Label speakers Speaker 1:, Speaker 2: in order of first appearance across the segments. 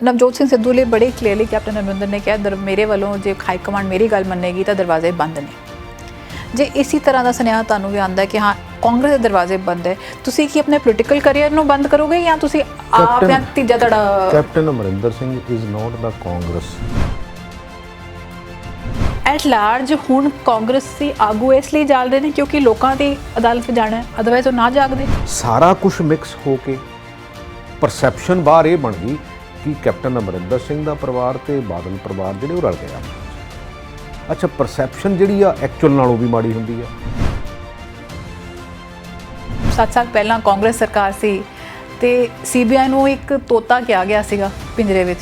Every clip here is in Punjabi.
Speaker 1: ਨਵਜੋਤ ਸਿੰਘ ਸਿੱਧੂ ਲਈ ਬੜੇ ਕਲੀਅਰਲੀ ਕੈਪਟਨ ਅਮਰਿੰਦਰ ਨੇ ਕਿਹਾ ਮੇਰੇ ਵੱਲੋਂ ਜੇ ਹਾਈ ਕਮਾਂਡ ਮੇਰੀ ਗੱਲ ਮੰਨੇਗੀ ਤਾਂ ਦਰਵਾਜ਼ੇ ਬੰਦ ਨੇ। ਜੇ ਇਸੇ ਤਰ੍ਹਾਂ ਦਾ ਸੁਨੇਹਾ ਤੁਹਾਨੂੰ ਵੀ ਆਉਂਦਾ ਕਿ ਹਾਂ ਕਾਂਗਰਸ ਦੇ ਦਰਵਾਜ਼ੇ ਬੰਦ ਹੈ, ਤੁਸੀਂ ਕੀ ਆਪਣੇ ਪੋਲੀਟੀਕਲ ਕੈਰੀਅਰ ਨੂੰ ਬੰਦ ਕਰੋਗੇ ਜਾਂ ਤੁਸੀਂ ਆਪ ਜਾਂ ਤੀਜਾ ਤੁਹਾਡਾ?
Speaker 2: Captain Amarinder Singh is not the Congress.
Speaker 1: At large ਹੁਣ ਕਾਂਗਰਸੀ ਆਗੂ ਇਸ ਲਈ ਜਾਲਦੇ ਨੇ ਕਿਉਂਕਿ ਲੋਕਾਂ ਦੀ ਅਦਾਲਤ ਜਾਣਾ ਹੈ, ਅਦਰਵਾਈਜ਼ ਉਹ ਨਾ ਜਾਗਦੇ।
Speaker 2: ਸਾਰਾ ਕੁਝ ਮਿਕਸ ਹੋ ਕੇ ਪਰਸੈਪਸ਼ਨ ਬਾਹਰ ਇਹ ਬਣ ਗਈ ਕਿ ਕੈਪਟਨ ਅਮਰਿੰਦਰ ਸਿੰਘ ਦਾ ਪਰਿਵਾਰ ਤੇ ਬਾਦਲ ਪਰਿਵਾਰ ਜਿਹੜੇ ਉਹ ਰਲ ਗਏ ਆ। ਅੱਛਾ, ਪਰਸੈਪਸ਼ਨ ਜਿਹੜੀ ਆ ਐਕਚੁਅਲ ਨਾਲੋਂ ਵੀ ਮਾੜੀ ਹੁੰਦੀ ਆ।
Speaker 1: 7 ਸਾਲ ਪਹਿਲਾਂ ਕਾਂਗਰਸ ਸਰਕਾਰ ਸੀ ਤੇ ਸੀਬੀਆਈ ਨੂੰ ਇੱਕ ਤੋਤਾ ਕਿਹਾ ਗਿਆ ਸੀਗਾ ਪਿੰਜਰੇ ਵਿੱਚ,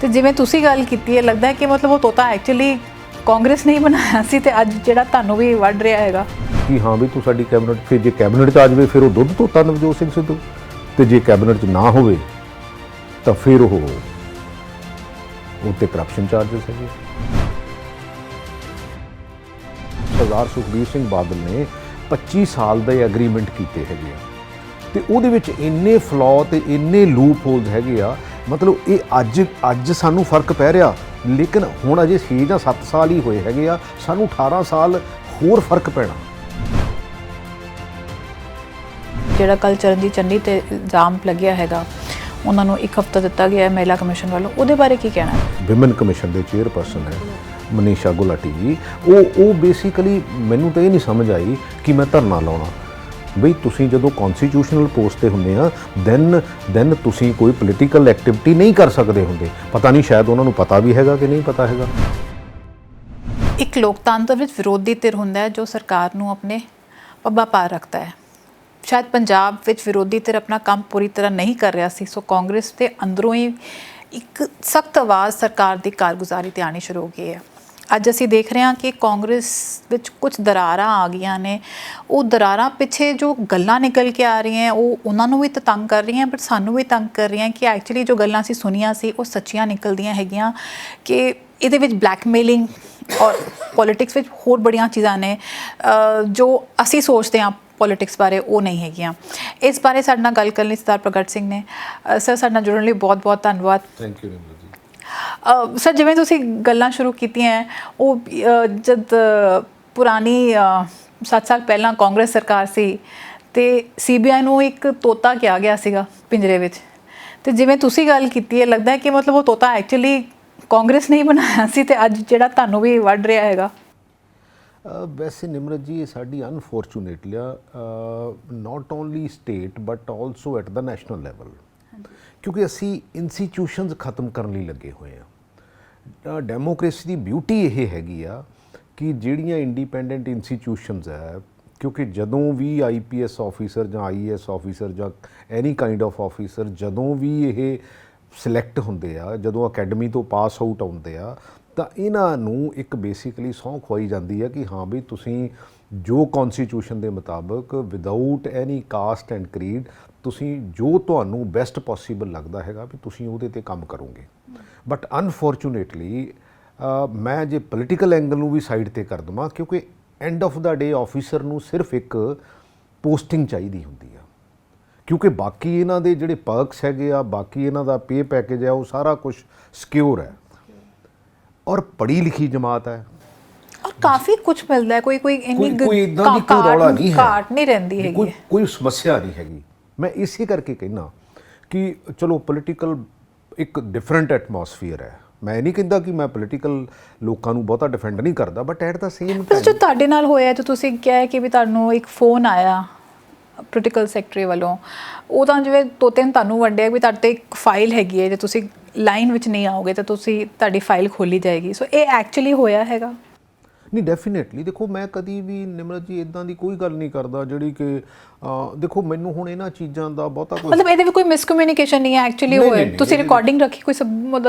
Speaker 1: ਤੇ ਜਿਵੇਂ ਤੁਸੀਂ ਗੱਲ ਕੀਤੀ ਹੈ ਲੱਗਦਾ ਹੈ ਕਿ ਮਤਲਬ ਉਹ ਤੋਤਾ ਐਕਚੁਅਲੀ ਕਾਂਗਰਸ ਨੇ ਹੀ ਬਣਾਇਆ ਸੀ ਤੇ ਅੱਜ ਜਿਹੜਾ ਤੁਹਾਨੂੰ ਵੀ ਵੱਢ ਰਿਹਾ ਹੈਗਾ
Speaker 2: ਕਿ ਹਾਂ ਵੀ ਤੂੰ ਸਾਡੀ ਕੈਬਨਿਟ, ਫਿਰ ਜੇ ਕੈਬਨਿਟ 'ਚ ਆ ਜਾਵੇ ਫਿਰ ਉਹ ਦੁੱਧ ਤੋਤਾ ਨਵਜੋਤ ਸਿੰਘ ਸਿੱਧੂ, ਤੇ ਜੇ ਕੈਬਨਿਟ 'ਚ ਨਾ ਹੋਵੇ ਤਾਂ ਫਿਰ ਉਹ ਤੇ ਕਰਪਸ਼ਨ ਚਾਰਜਸ ਹੈਗੇ। ਸਰਦਾਰ ਸੁਖਬੀਰ ਸਿੰਘ ਬਾਦਲ ਨੇ 25 ਸਾਲ ਦੇ ਐਗਰੀਮੈਂਟ ਕੀਤੇ ਹੈਗੇ ਆ ਤੇ ਉਹਦੇ ਵਿੱਚ ਇੰਨੇ ਫਲॉ ਤੇ ਇੰਨੇ ਲੂਪ ਹੋਲਸ ਹੈਗੇ ਆ। ਮਤਲਬ ਇਹ ਅੱਜ ਸਾਨੂੰ ਫਰਕ ਪੈ ਰਿਹਾ, ਲੇਕਿਨ ਹੁਣ ਅਜੇ 6 ਜਾਂ 7 ਸਾਲ ਹੀ ਹੋਏ ਹੈਗੇ ਆ, ਸਾਨੂੰ 18 ਸਾਲ ਹੋਰ ਫਰਕ ਪੈਣਾ।
Speaker 1: ਜਿਹੜਾ ਕੱਲ੍ਹ ਚਰਨਜੀਤ ਚੰਨੀ ਤੇ ਇਲਜ਼ਾਮ ਲੱਗਿਆ ਹੈਗਾ, ਉਹਨਾਂ ਨੂੰ 1 ਹਫ਼ਤਾ ਦਿੱਤਾ ਗਿਆ ਹੈ ਮਹਿਲਾ ਕਮਿਸ਼ਨ ਵੱਲੋਂ, ਉਹਦੇ ਬਾਰੇ ਕੀ ਕਹਿਣਾ ਹੈ?
Speaker 2: ਵਿਮਨ ਕਮਿਸ਼ਨ ਦੇ ਚੇਅਰਪਰਸਨ ਹੈ ਮਨੀਸ਼ਾ ਗੁਲਾਟੀ ਜੀ। ਉਹ ਬੇਸਿਕਲੀ ਮੈਨੂੰ ਤਾਂ ਇਹ ਨਹੀਂ ਸਮਝ ਆਈ ਕਿ ਮੈਂ ਧਰਨਾ ਲਾਉਣਾ। ਬਈ ਤੁਸੀਂ ਜਦੋਂ ਕੌਨਸਟੀਟਿਊਸ਼ਨਲ ਪੋਸਟ ਤੇ ਹੁੰਦੇ ਆ ਦੈਨ ਤੁਸੀਂ ਕੋਈ ਪੋਲੀਟੀਕਲ ਐਕਟੀਵਿਟੀ ਨਹੀਂ ਕਰ ਸਕਦੇ ਹੁੰਦੇ। ਪਤਾ ਨਹੀਂ ਸ਼ਾਇਦ ਉਹਨਾਂ ਨੂੰ ਪਤਾ ਵੀ ਹੈਗਾ ਕਿ ਨਹੀਂ ਪਤਾ ਹੈਗਾ।
Speaker 1: ਇੱਕ ਲੋਕਤੰਤਰ ਵਿੱਚ ਵਿਰੋਧੀ ਧਿਰ ਹੁੰਦਾ ਹੈ ਜੋ ਸਰਕਾਰ ਨੂੰ ਆਪਣੇ ਪੱਬਾਂ ਭਾਰ ਰੱਖਦਾ ਹੈ। ਸ਼ਾਇਦ ਪੰਜਾਬ ਵਿੱਚ ਵਿਰੋਧੀ ਧਿਰ ਆਪਣਾ ਕੰਮ ਪੂਰੀ ਤਰ੍ਹਾਂ ਨਹੀਂ ਕਰ ਰਿਹਾ ਸੀ, ਸੋ ਕਾਂਗਰਸ ਦੇ ਅੰਦਰੋਂ ਹੀ ਇੱਕ ਸਖਤ ਆਵਾਜ਼ ਸਰਕਾਰ ਦੀ ਕਾਰਗੁਜ਼ਾਰੀ 'ਤੇ ਆਉਣੀ ਸ਼ੁਰੂ ਹੋ ਗਈ ਹੈ। ਅੱਜ ਅਸੀਂ ਦੇਖ ਰਹੇ ਹਾਂ ਕਿ ਕਾਂਗਰਸ ਵਿੱਚ ਕੁਝ ਦਰਾਰਾਂ ਆ ਗਈਆਂ ਨੇ। ਉਹ ਦਰਾਰਾਂ ਪਿੱਛੇ ਜੋ ਗੱਲਾਂ ਨਿਕਲ ਕੇ ਆ ਰਹੀਆਂ ਉਹ ਉਹਨਾਂ ਨੂੰ ਵੀ ਤਾਂ ਤੰਗ ਕਰ ਰਹੀਆਂ, ਬਟ ਸਾਨੂੰ ਵੀ ਤੰਗ ਕਰ ਰਹੀਆਂ ਕਿ ਐਕਚੁਅਲੀ ਜੋ ਗੱਲਾਂ ਅਸੀਂ ਸੁਣੀਆਂ ਸੀ ਉਹ ਸੱਚੀਆਂ ਨਿਕਲਦੀਆਂ ਹੈਗੀਆਂ ਕਿ ਇਹਦੇ ਵਿੱਚ ਬਲੈਕਮੇਲਿੰਗ ਔਰ ਪੋਲੀਟਿਕਸ ਵਿੱਚ ਹੋਰ ਬੜੀਆਂ ਚੀਜ਼ਾਂ ਨੇ ਜੋ ਅਸੀਂ ਸੋਚਦੇ ਹਾਂ ਪੋਲੀਟਿਕਸ ਬਾਰੇ ਉਹ ਨਹੀਂ ਹੈਗੀਆਂ। ਇਸ ਬਾਰੇ ਸਾਡੇ ਨਾਲ ਗੱਲ ਕਰਨ ਲਈ ਸਰਦਾਰ ਪ੍ਰਗਟ ਸਿੰਘ ਨੇ। ਸਰ, ਸਾਡੇ ਨਾਲ ਜੁੜਨ ਲਈ ਬਹੁਤ ਬਹੁਤ ਧੰਨਵਾਦ।
Speaker 2: ਥੈਂਕ ਯੂ ਜੀ।
Speaker 1: ਸਰ, ਜਿਵੇਂ ਤੁਸੀਂ ਗੱਲਾਂ ਸ਼ੁਰੂ ਕੀਤੀਆਂ ਉਹ ਜਦ ਪੁਰਾਣੀ 7 ਸਾਲ ਪਹਿਲਾਂ ਕਾਂਗਰਸ ਸਰਕਾਰ ਸੀ ਤੇ ਸੀਬੀਆਈ ਨੂੰ ਇੱਕ ਤੋਤਾ ਕਿਹਾ ਗਿਆ ਸੀਗਾ ਪਿੰਜਰੇ ਵਿੱਚ, ਤੇ ਜਿਵੇਂ ਤੁਸੀਂ ਗੱਲ ਕੀਤੀ ਹੈ ਲੱਗਦਾ ਹੈ ਕਿ ਮਤਲਬ ਉਹ ਤੋਤਾ ਐਕਚੁਅਲੀ ਕਾਂਗਰਸ ਨੇ ਹੀ ਬਣਾਇਆ ਸੀ ਤੇ ਅੱਜ ਜਿਹੜਾ ਤੁਹਾਨੂੰ ਵੀ ਵੱਢ ਰਿਹਾ ਹੈਗਾ।
Speaker 2: ਵੈਸੇ ਨਿਮਰਤ ਜੀ, ਇਹ ਸਾਡੀ unfortunately not only state but also at the national level, ਕਿਉਂਕਿ ਅਸੀਂ ਇੰਸਟੀਟਿਊਸ਼ਨਸ ਖਤਮ ਕਰਨ ਲਈ ਲੱਗੇ ਹੋਏ ਹਾਂ। ਡੈਮੋਕ੍ਰੇਸੀ ਦੀ ਬਿਊਟੀ ਇਹ ਹੈਗੀ ਆ ਕਿ ਜਿਹੜੀਆਂ ਇੰਡੀਪੈਂਡੈਂਟ ਇੰਸਟੀਟਿਊਸ਼ਨਸ ਹੈ, ਕਿਉਂਕਿ ਜਦੋਂ ਵੀ IPS ਆਫੀਸਰ ਜਾਂ IAS ਆਫੀਸਰ ਜਾਂ ਐਨੀ ਕਾਈਂਡ ਆਫ ਆਫੀਸਰ ਜਦੋਂ ਵੀ ਇਹ ਸਿਲੈਕਟ ਹੁੰਦੇ ਆ, ਜਦੋਂ ਅਕੈਡਮੀ ਤੋਂ ਪਾਸ ਆਊਟ ਆਉਂਦੇ ਆ, ਤਾਂ ਇਹਨਾਂ ਨੂੰ ਇੱਕ ਬੇਸਿਕਲੀ ਸਹੁੰ ਖਵਾਈ ਜਾਂਦੀ ਹੈ ਕਿ ਹਾਂ ਵੀ ਤੁਸੀਂ ਜੋ ਕੌਨਸਟੀਟਿਊਸ਼ਨ ਦੇ ਮੁਤਾਬਕ without any caste and creed ਤੁਸੀਂ ਜੋ ਤੁਹਾਨੂੰ ਬੈਸਟ ਪੋਸੀਬਲ ਲੱਗਦਾ ਹੈਗਾ ਵੀ ਤੁਸੀਂ ਉਹਦੇ 'ਤੇ ਕੰਮ ਕਰੋਗੇ। ਬਟ ਅਨਫੋਰਚੂਨੇਟਲੀ ਮੈਂ ਜੇ ਪੋਲੀਟੀਕਲ ਐਂਗਲ ਨੂੰ ਵੀ ਸਾਈਡ 'ਤੇ ਕਰ ਦੇਵਾਂ, ਕਿਉਂਕਿ and of the day officer ਨੂੰ ਸਿਰਫ ਇੱਕ ਪੋਸਟਿੰਗ ਚਾਹੀਦੀ ਹੁੰਦੀ ਆ, ਕਿਉਂਕਿ ਬਾਕੀ ਇਹਨਾਂ ਦੇ ਜਿਹੜੇ ਪਰਕਸ ਹੈਗੇ ਆ, ਬਾਕੀ ਇਹਨਾਂ ਦਾ ਪੇ ਪੈਕੇਜ ਹੈ, ਉਹ ਸਾਰਾ ਕੁਝ ਸਿਕਿਉਰ ਹੈ ਔਰ ਪੜ੍ਹੀ ਲਿਖੀ ਜਮਾਤ ਹੈ
Speaker 1: ਔਰ ਕਾਫੀ ਕੁਝ ਮਿਲਦਾ ਹੈ। ਕੋਈ ਇੰਨੀ
Speaker 2: ਇੱਦਾਂ ਦੀ ਕੋਈ ਰੌਲਾ ਨਹੀਂ ਹੈ,
Speaker 1: ਘਾਟ ਨਹੀਂ ਰਹਿੰਦੀ ਹੈਗੀ,
Speaker 2: ਕੋਈ ਸਮੱਸਿਆ ਨਹੀਂ ਹੈਗੀ। ਮੈਂ ਇਸੇ ਕਰਕੇ ਕਹਿਣਾ ਕਿ ਚਲੋ ਪੋਲੀਟੀਕਲ ਇੱਕ ਡਿਫਰੈਂਟ ਐਟਮੋਸਫੀਅਰ ਹੈ। ਮੈਂ ਨਹੀਂ ਕਹਿੰਦਾ ਕਿ ਮੈਂ ਪੋਲੀਟੀਕਲ ਲੋਕਾਂ ਨੂੰ ਬਹੁਤਾ ਡਿਫੈਂਡ ਨਹੀਂ ਕਰਦਾ, but at the same time
Speaker 1: ਜੋ ਤੁਹਾਡੇ ਨਾਲ ਹੋਇਆ ਤੇ ਤੁਸੀਂ ਕਿਹਾ ਕਿ ਵੀ ਤੁਹਾਨੂੰ ਇੱਕ ਫੋਨ ਆਇਆ ਪੋਲੀਟੀਕਲ ਸੈਕਟਰੀ ਵੱਲੋਂ, ਉਹ ਤਾਂ ਜਿਵੇਂ ਤੋਤੇ ਨੇ ਤੁਹਾਨੂੰ ਵੰਡਿਆ ਵੀ ਤੁਹਾਡੇ 'ਤੇ ਇੱਕ ਫਾਈਲ ਹੈਗੀ ਹੈ, ਜੇ ਤੁਸੀਂ ਲਾਈਨ ਵਿੱਚ ਨਹੀਂ ਆਓਗੇ ਤਾਂ ਤੁਹਾਡੀ ਫਾਈਲ ਖੋਲੀ ਜਾਏਗੀ। ਸੋ ਇਹ ਐਕਚੁਅਲੀ ਹੋਇਆ ਹੈਗਾ? ਨਹੀਂ,
Speaker 2: ਡੈਫੀਨੇਟਲੀ। ਦੇਖੋ, ਮੈਂ ਕਦੀ ਵੀ ਨਿਮਰਤ ਜੀ ਇੱਦਾਂ ਦੀ ਕੋਈ ਗੱਲ ਨਹੀਂ ਕਰਦਾ ਜਿਹੜੀ ਕਿ ਦੇਖੋ ਮੈਨੂੰ ਹੁਣ ਇਹਨਾਂ ਚੀਜ਼ਾਂ ਦਾ ਬਹੁਤਾ ਕੋਈ
Speaker 1: ਮਤਲਬ ਇਹਦੇ ਵੀ ਕੋਈ ਮਿਸਕਮਿਊਨੀਕੇਸ਼ਨ ਨਹੀਂ ਹੈ, ਐਕਚੁਅਲੀ ਹੋਇਆ ਤੁਸੀਂ ਰਿਕਾਰਡਿੰਗ ਰੱਖੀ ਕੋਈ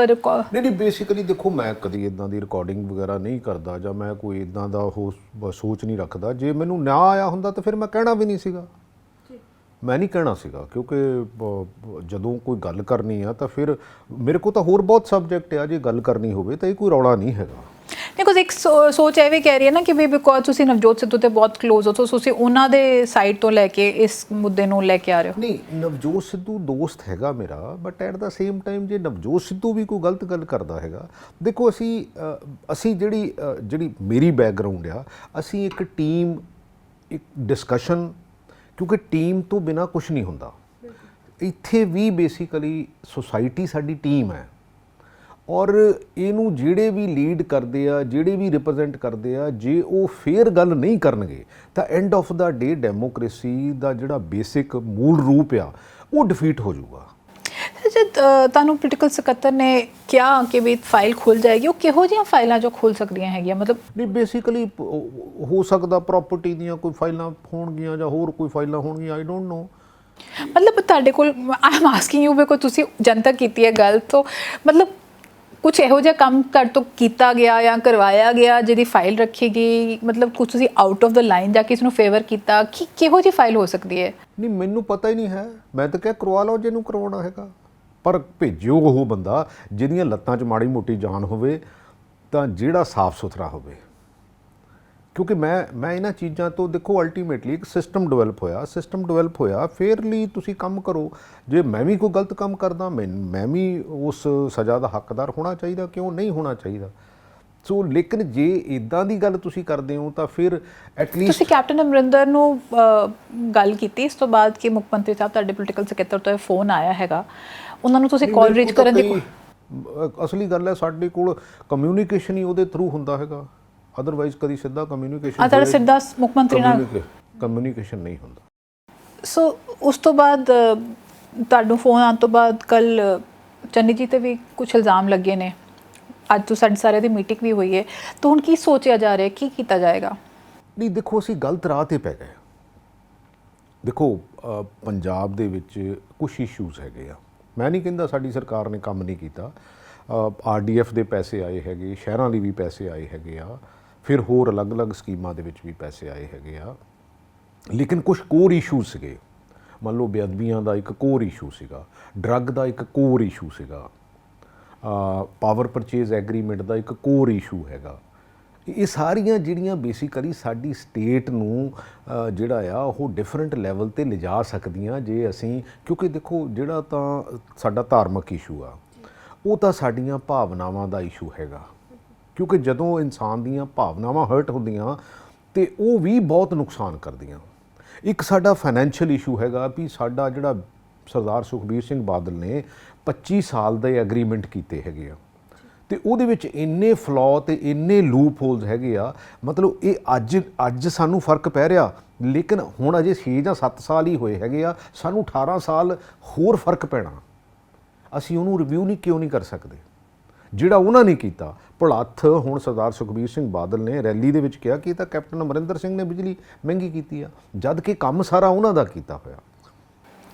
Speaker 2: ਨਹੀਂ। ਬੇਸਿਕਲੀ ਦੇਖੋ, ਮੈਂ ਕਦੀ ਇੱਦਾਂ ਦੀ ਰਿਕਾਰਡਿੰਗ ਵਗੈਰਾ ਨਹੀਂ ਕਰਦਾ ਜਾਂ ਮੈਂ ਕੋਈ ਇੱਦਾਂ ਦਾ ਸੋਚ ਨਹੀਂ ਰੱਖਦਾ। ਜੇ ਮੈਨੂੰ ਨਾ ਆਇਆ ਹੁੰਦਾ ਤਾਂ ਫਿਰ ਮੈਂ ਕਹਿਣਾ ਵੀ ਨਹੀਂ ਸੀਗਾ, ਮੈਂ ਨਹੀਂ ਕਹਿਣਾ ਸੀਗਾ, ਕਿਉਂਕਿ ਜਦੋਂ ਕੋਈ ਗੱਲ ਕਰਨੀ ਆ ਤਾਂ ਫਿਰ ਮੇਰੇ ਕੋਲ ਤਾਂ ਹੋਰ ਬਹੁਤ ਸਬਜੈਕਟ ਆ। ਜੇ ਗੱਲ ਕਰਨੀ ਹੋਵੇ ਤਾਂ ਇਹ ਕੋਈ ਰੌਲਾ ਨਹੀਂ ਹੈਗਾ।
Speaker 1: ਬਿਕੋਜ਼ ਇੱਕ ਸੋਚ ਇਹ ਵੀ ਕਹਿ ਰਹੀ ਹੈ ਨਾ ਕਿ ਵੀ ਬਿਕੋਜ਼ ਤੁਸੀਂ ਨਵਜੋਤ ਸਿੱਧੂ ਤੇ ਬਹੁਤ ਕਲੋਜ਼ ਹੋ ਤਾਂ ਤੁਸੀਂ ਉਹਨਾਂ ਦੇ ਸਾਈਡ ਤੋਂ ਲੈ ਕੇ ਇਸ ਮੁੱਦੇ ਨੂੰ ਲੈ ਕੇ ਆ ਰਹੇ ਹੋ।
Speaker 2: ਨਹੀਂ, ਨਵਜੋਤ ਸਿੱਧੂ ਦੋਸਤ ਹੈਗਾ ਮੇਰਾ, but at the same time ਜੇ ਨਵਜੋਤ ਸਿੱਧੂ ਵੀ ਕੋਈ ਗਲਤ ਗੱਲ ਕਰਦਾ ਹੈਗਾ, ਦੇਖੋ ਅਸੀਂ ਜਿਹੜੀ ਮੇਰੀ ਬੈਕਗਰਾਉਂਡ ਆ, ਅਸੀਂ ਇੱਕ ਟੀਮ, ਇੱਕ ਡਿਸਕਸ਼ਨ, ਕਿਉਂਕਿ ਟੀਮ ਤੋਂ ਬਿਨਾ ਕੁਝ ਨਹੀਂ ਹੁੰਦਾ। ਇੱਥੇ ਵੀ ਬੇਸਿਕਲੀ ਸੁਸਾਇਟੀ ਸਾਡੀ ਟੀਮ ਹੈ, ਔਰ ਇਹਨੂੰ ਜਿਹੜੇ ਵੀ ਲੀਡ ਕਰਦੇ ਆ, ਜਿਹੜੇ ਵੀ ਰਿਪਰੈਜ਼ੈਂਟ ਕਰਦੇ ਆ, ਜੇ ਉਹ ਫੇਅਰ ਗੱਲ ਨਹੀਂ ਕਰਨਗੇ ਤਾਂ end of the day democracy ਦਾ ਜਿਹੜਾ ਬੇਸਿਕ ਮੂਲ ਰੂਪ ਆ ਉਹ ਡਿਫੀਟ ਹੋ ਜਾਊਗਾ।
Speaker 1: ਜਦ ਤੁਹਾਨੂੰ ਪੋਲੀਟੀਕਲ ਸਕੱਤਰ ਨੇ ਕਿਹਾ ਕਿ ਵੀ ਫਾਈਲ ਖੁੱਲ ਜਾਏਗੀ, ਉਹ ਕਿਹੋ ਜਿਹੀਆਂ ਫਾਈਲਾਂ ਜੋ ਖੁੱਲ ਸਕਦੀਆਂ ਹੈਗੀਆਂ? ਮਤਲਬ
Speaker 2: ਨਹੀਂ, ਬੇਸਿਕਲੀ ਹੋ ਸਕਦਾ ਪ੍ਰਾਪਰਟੀ ਦੀਆਂ ਕੋਈ ਫਾਈਲਾਂ ਹੋਣਗੀਆਂ ਜਾਂ ਹੋਰ ਕੋਈ ਫਾਈਲਾਂ ਹੋਣਗੀਆਂ, ਆਈ ਡੋਂਟ ਨੋ।
Speaker 1: ਮਤਲਬ ਤੁਹਾਡੇ ਕੋਲ I am asking you because ਤੁਸੀਂ ਜਨਤਕ ਕੀਤੀ ਹੈ ਗੱਲ, ਤੋਂ ਮਤਲਬ ਕੁਝ ਇਹੋ ਜਿਹਾ ਕੰਮ ਤੁਹਾਡੇ ਤੋਂ ਕੀਤਾ ਗਿਆ ਜਾਂ ਕਰਵਾਇਆ ਗਿਆ ਜਿਹਦੀ ਫਾਈਲ ਰੱਖੀ ਗਈ, ਮਤਲਬ ਕੁਝ ਤੁਸੀਂ ਆਊਟ ਆਫ ਦਾ ਲਾਈਨ ਜਾ ਕੇ ਇਸ ਨੂੰ ਫੇਵਰ ਕੀਤਾ, ਕਿ ਕਿਹੋ ਜਿਹੀ ਫਾਈਲ ਹੋ ਸਕਦੀ ਹੈ?
Speaker 2: ਨਹੀਂ, ਮੈਨੂੰ ਪਤਾ ਹੀ ਨਹੀਂ ਹੈ। ਮੈਂ ਤਾਂ ਕਿਹਾ ਕਰਵਾ ਲਓ ਜਿਹਨੂੰ ਕਰਵਾਉਣਾ ਹੈਗਾ, ਪਰ ਭੇਜਿਓ ਉਹ ਬੰਦਾ ਜਿਹਦੀਆਂ ਲੱਤਾਂ 'ਚ ਮਾੜੀ ਮੋਟੀ ਜਾਨ ਹੋਵੇ, ਤਾਂ ਜਿਹੜਾ ਸਾਫ਼ ਸੁਥਰਾ ਹੋਵੇ। ਕਿਉਂਕਿ ਮੈਂ ਇਹਨਾਂ ਚੀਜ਼ਾਂ ਤੋਂ, ਦੇਖੋ ਅਲਟੀਮੇਟਲੀ ਇੱਕ ਸਿਸਟਮ ਡਿਵੈਲਪ ਹੋਇਆ ਫੇਅਰਲੀ ਤੁਸੀਂ ਕੰਮ ਕਰੋ। ਜੇ ਮੈਂ ਵੀ ਕੋਈ ਗਲਤ ਕੰਮ ਕਰਦਾ, ਮੈਂ ਵੀ ਉਸ ਸਜ਼ਾ ਦਾ ਹੱਕਦਾਰ ਹੋਣਾ ਚਾਹੀਦਾ, ਕਿਉਂ ਨਹੀਂ ਹੋਣਾ ਚਾਹੀਦਾ? ਸੋ ਲੇਕਿਨ ਜੇ ਇਦਾਂ ਦੀ ਗੱਲ ਤੁਸੀਂ ਕਰਦੇ ਹੋ ਤਾਂ ਫਿਰ ਐਟਲੀਸਟ
Speaker 1: ਤੁਸੀਂ ਕੈਪਟਨ ਅਮਰਿੰਦਰ ਨੂੰ ਗੱਲ ਕੀਤੀ ਇਸ ਤੋਂ ਬਾਅਦ ਕਿ ਮੁੱਖ ਮੰਤਰੀ ਸਾਹਿਬ ਤੁਹਾਡੇ ਪੋਲੀਟੀਕਲ ਸਕੱਤਰ ਤੋਂ ਫੋਨ ਆਇਆ ਹੈਗਾ, ਉਹਨਾਂ ਨੂੰ ਤੁਸੀਂ ਕਾਲ ਰੀਚ ਕਰਨ ਦੀ?
Speaker 2: ਅਸਲੀ ਗੱਲ ਹੈ, ਸਾਡੇ ਕੋਲ ਕਮਿਊਨੀਕੇਸ਼ਨ ਹੀ ਉਹਦੇ ਥਰੂ ਹੁੰਦਾ ਹੈਗਾ, ਅਦਰਵਾਈਜ਼ ਕਦੀ ਸਿੱਧਾ ਕਮਿਊਨੀਕੇਸ਼ਨ
Speaker 1: ਤੁਹਾਡਾ ਸਿੱਧਾ ਮੁੱਖ ਮੰਤਰੀ ਨਾਲ
Speaker 2: ਕਮਿਊਨੀਕੇਸ਼ਨ ਨਹੀਂ ਹੁੰਦਾ।
Speaker 1: ਸੋ ਉਸ ਤੋਂ ਬਾਅਦ ਤੁਹਾਨੂੰ ਫੋਨ ਆਉਣ ਤੋਂ ਬਾਅਦ ਕੱਲ ਚੰਨੀ ਜੀ ਤੇ ਵੀ ਕੁਝ ਇਲਜ਼ਾਮ ਲੱਗੇ ਨੇ, ਅੱਜ ਤੋਂ ਸਾਡੇ ਸਾਰਿਆਂ ਦੀ ਮੀਟਿੰਗ ਵੀ ਹੋਈ ਹੈ, ਤਾਂ ਹੁਣ ਕੀ ਸੋਚਿਆ ਜਾ ਰਿਹਾ, ਕੀ ਕੀਤਾ ਜਾਏਗਾ?
Speaker 2: ਨਹੀਂ, ਦੇਖੋ ਅਸੀਂ ਗਲਤ ਰਾਹ ਤੇ ਪੈ ਗਏ। ਦੇਖੋ ਪੰਜਾਬ ਦੇ ਵਿੱਚ ਕੁਝ ਇਸ਼ੂਜ਼ ਹੈਗੇ ਆ, ਮੈਂ ਨਹੀਂ ਕਹਿੰਦਾ ਸਾਡੀ ਸਰਕਾਰ ਨੇ ਕੰਮ ਨਹੀਂ ਕੀਤਾ, RDF ਦੇ ਪੈਸੇ ਆਏ ਹੈਗੇ, ਸ਼ਹਿਰਾਂ ਲਈ ਵੀ ਪੈਸੇ ਆਏ ਹੈਗੇ ਆ, ਫਿਰ ਹੋਰ ਅਲੱਗ-ਅਲੱਗ ਸਕੀਮਾਂ ਦੇ ਵਿੱਚ ਵੀ ਪੈਸੇ ਆਏ ਹੈਗੇ ਆ, ਲੇਕਿਨ ਕੁਝ ਕੋਰ ਇਸ਼ੂ ਸੀਗੇ। ਮੰਨ ਲਓ ਬੇਅਦਬੀਆਂ ਦਾ ਇੱਕ ਕੋਰ ਇਸ਼ੂ ਸੀਗਾ, ਡਰੱਗ ਦਾ ਇੱਕ ਕੋਰ ਇਸ਼ੂ ਸੀਗਾ, ਪਾਵਰ ਪਰਚੇਜ਼ ਐਗਰੀਮੈਂਟ ਦਾ ਇੱਕ ਕੋਰ ਇਸ਼ੂ ਹੈਗਾ। ਇਹ ਸਾਰੀਆਂ ਜਿਹੜੀਆਂ ਬੇਸਿਕਲੀ ਸਾਡੀ ਸਟੇਟ ਨੂੰ ਜਿਹੜਾ ਆ ਉਹ ਡਿਫਰੈਂਟ ਲੈਵਲ ਤੇ ਲਿਜਾ ਸਕਦੀਆਂ ਜੇ ਅਸੀਂ, ਕਿਉਂਕਿ ਦੇਖੋ ਜਿਹੜਾ ਤਾਂ ਸਾਡਾ ਧਾਰਮਿਕ ਇਸ਼ੂ ਆ, ਉਹ ਤਾਂ ਸਾਡੀਆਂ ਭਾਵਨਾਵਾਂ ਦਾ ਇਸ਼ੂ ਹੈਗਾ, ਕਿਉਂਕਿ ਜਦੋਂ ਇਨਸਾਨ ਦੀਆਂ ਭਾਵਨਾਵਾਂ ਹਰਟ ਹੁੰਦੀਆਂ ਤੇ ਉਹ ਵੀ ਬਹੁਤ ਨੁਕਸਾਨ ਕਰਦੀਆਂ। ਇੱਕ ਸਾਡਾ ਫਾਈਨੈਂਸ਼ੀਅਲ ਇਸ਼ੂ ਹੈਗਾ ਵੀ ਸਾਡਾ ਜਿਹੜਾ ਸਰਦਾਰ ਸੁਖਬੀਰ ਸਿੰਘ ਬਾਦਲ ਨੇ 25 ਸਾਲ ਦੇ ਐਗਰੀਮੈਂਟ ਕੀਤੇ ਹੈਗੇ ਆ, ਤੇ ਉਹਦੇ ਵਿੱਚ ਇੰਨੇ ਫਲॉ ਤੇ ਇੰਨੇ ਲੂਪ ਹੋਲਸ ਹੈਗੇ ਆ, ਮਤਲਬ ਇਹ ਅੱਜ ਸਾਨੂੰ ਫਰਕ ਪੈ ਰਿਹਾ, ਲੇਕਿਨ ਹੁਣ ਅਜੇ 6 ਜਾਂ 7 ਸਾਲ ਹੀ ਹੋਏ ਹੈਗੇ ਆ, ਸਾਨੂੰ 18 ਸਾਲ ਹੋਰ ਫਰਕ ਪੈਣਾ। ਅਸੀਂ ਉਹਨੂੰ ਰਿਵਿਊ ਕਿਉਂ ਨਹੀਂ ਕਰ ਸਕਦੇ ਜਿਹੜਾ ਉਹਨਾਂ ਨੇ ਕੀਤਾ? ਭੁਲੱਥ ਹੁਣ ਸਰਦਾਰ ਸੁਖਬੀਰ ਸਿੰਘ ਬਾਦਲ ਨੇ ਰੈਲੀ ਦੇ ਵਿੱਚ ਕਿਹਾ ਕਿ ਇਹ ਤਾਂ ਕੈਪਟਨ ਅਮਰਿੰਦਰ ਸਿੰਘ ਨੇ ਬਿਜਲੀ ਮਹਿੰਗੀ ਕੀਤੀ ਆ, ਜਦ ਕਿ ਕੰਮ ਸਾਰਾ ਉਹਨਾਂ ਦਾ ਕੀਤਾ ਹੋਇਆ।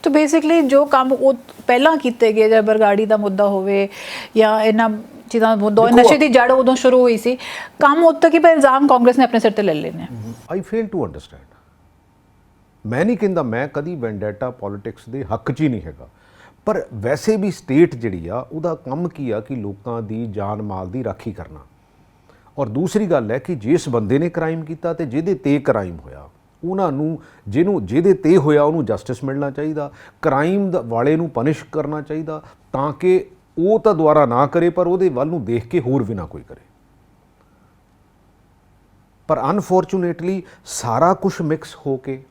Speaker 1: ਤਾਂ ਬੇਸਿਕਲੀ ਜੋ ਕੰਮ ਉਹ ਪਹਿਲਾਂ ਕੀਤੇ ਗਏ, ਜਾਂ ਬਰਗਾੜੀ ਦਾ ਮੁੱਦਾ ਹੋਵੇ ਜਾਂ ਇਹਨਾਂ ਚੀਜ਼ਾਂ ਦਾ ਮੁੱਦਾ, ਨਸ਼ੇ ਦੀ ਜੜ ਉਦੋਂ ਸ਼ੁਰੂ ਹੋਈ ਸੀ, ਕੰਮ ਉਦੋਂ ਤੱਕ ਹੀ ਪਰ ਇਲਜ਼ਾਮ ਕਾਂਗਰਸ ਨੇ ਆਪਣੇ ਸਿਰ ਤੇ ਲੈ ਲਏ ਨੇ।
Speaker 2: ਆਈ ਫੇਲ ਟੂ ਅੰਡਰਸਟੈਂਡ। ਮੈਂ ਨਹੀਂ ਕਹਿੰਦਾ ਮੈਂ ਕਦੀ ਵੈਂਡੇਟਾ ਪੋਲਿਟਿਕਸ ਦੇ ਹੱਕ 'ਚ ਹੀ ਨਹੀਂ ਹੈਗਾ, ਪਰ ਵੈਸੇ ਵੀ ਸਟੇਟ ਜਿਹੜੀ ਆ ਉਹਦਾ ਕੰਮ ਕੀ ਆ ਕਿ ਲੋਕਾਂ ਦੀ ਜਾਨ ਮਾਲ ਦੀ ਰਾਖੀ ਕਰਨਾ। ਔਰ ਦੂਸਰੀ ਗੱਲ ਹੈ ਕਿ ਜਿਸ ਬੰਦੇ ਨੇ ਕ੍ਰਾਈਮ ਕੀਤਾ ਤੇ ਜਿਹਦੇ ਤੇ ਕ੍ਰਾਈਮ ਹੋਇਆ, ਉਹਨਾਂ ਨੂੰ ਜਿਹਦੇ ਤੇ ਹੋਇਆ ਉਹਨੂੰ ਜਸਟਿਸ ਮਿਲਣਾ ਚਾਹੀਦਾ, ਕ੍ਰਾਈਮ ਵਾਲੇ ਨੂੰ ਪਨਿਸ਼ ਕਰਨਾ ਚਾਹੀਦਾ, ਤਾਂ ਕਿ ਉਹ ਤਾਂ ਦੁਬਾਰਾ ਨਾ ਕਰੇ ਪਰ ਉਹਦੇ ਵੱਲ ਨੂੰ ਦੇਖ ਕੇ ਹੋਰ ਵੀ ਨਾ ਕੋਈ ਕਰੇ। ਪਰ ਅਨਫੋਰਚੂਨੇਟਲੀ ਸਾਰਾ ਕੁਝ ਮਿਕਸ ਹੋ ਕੇ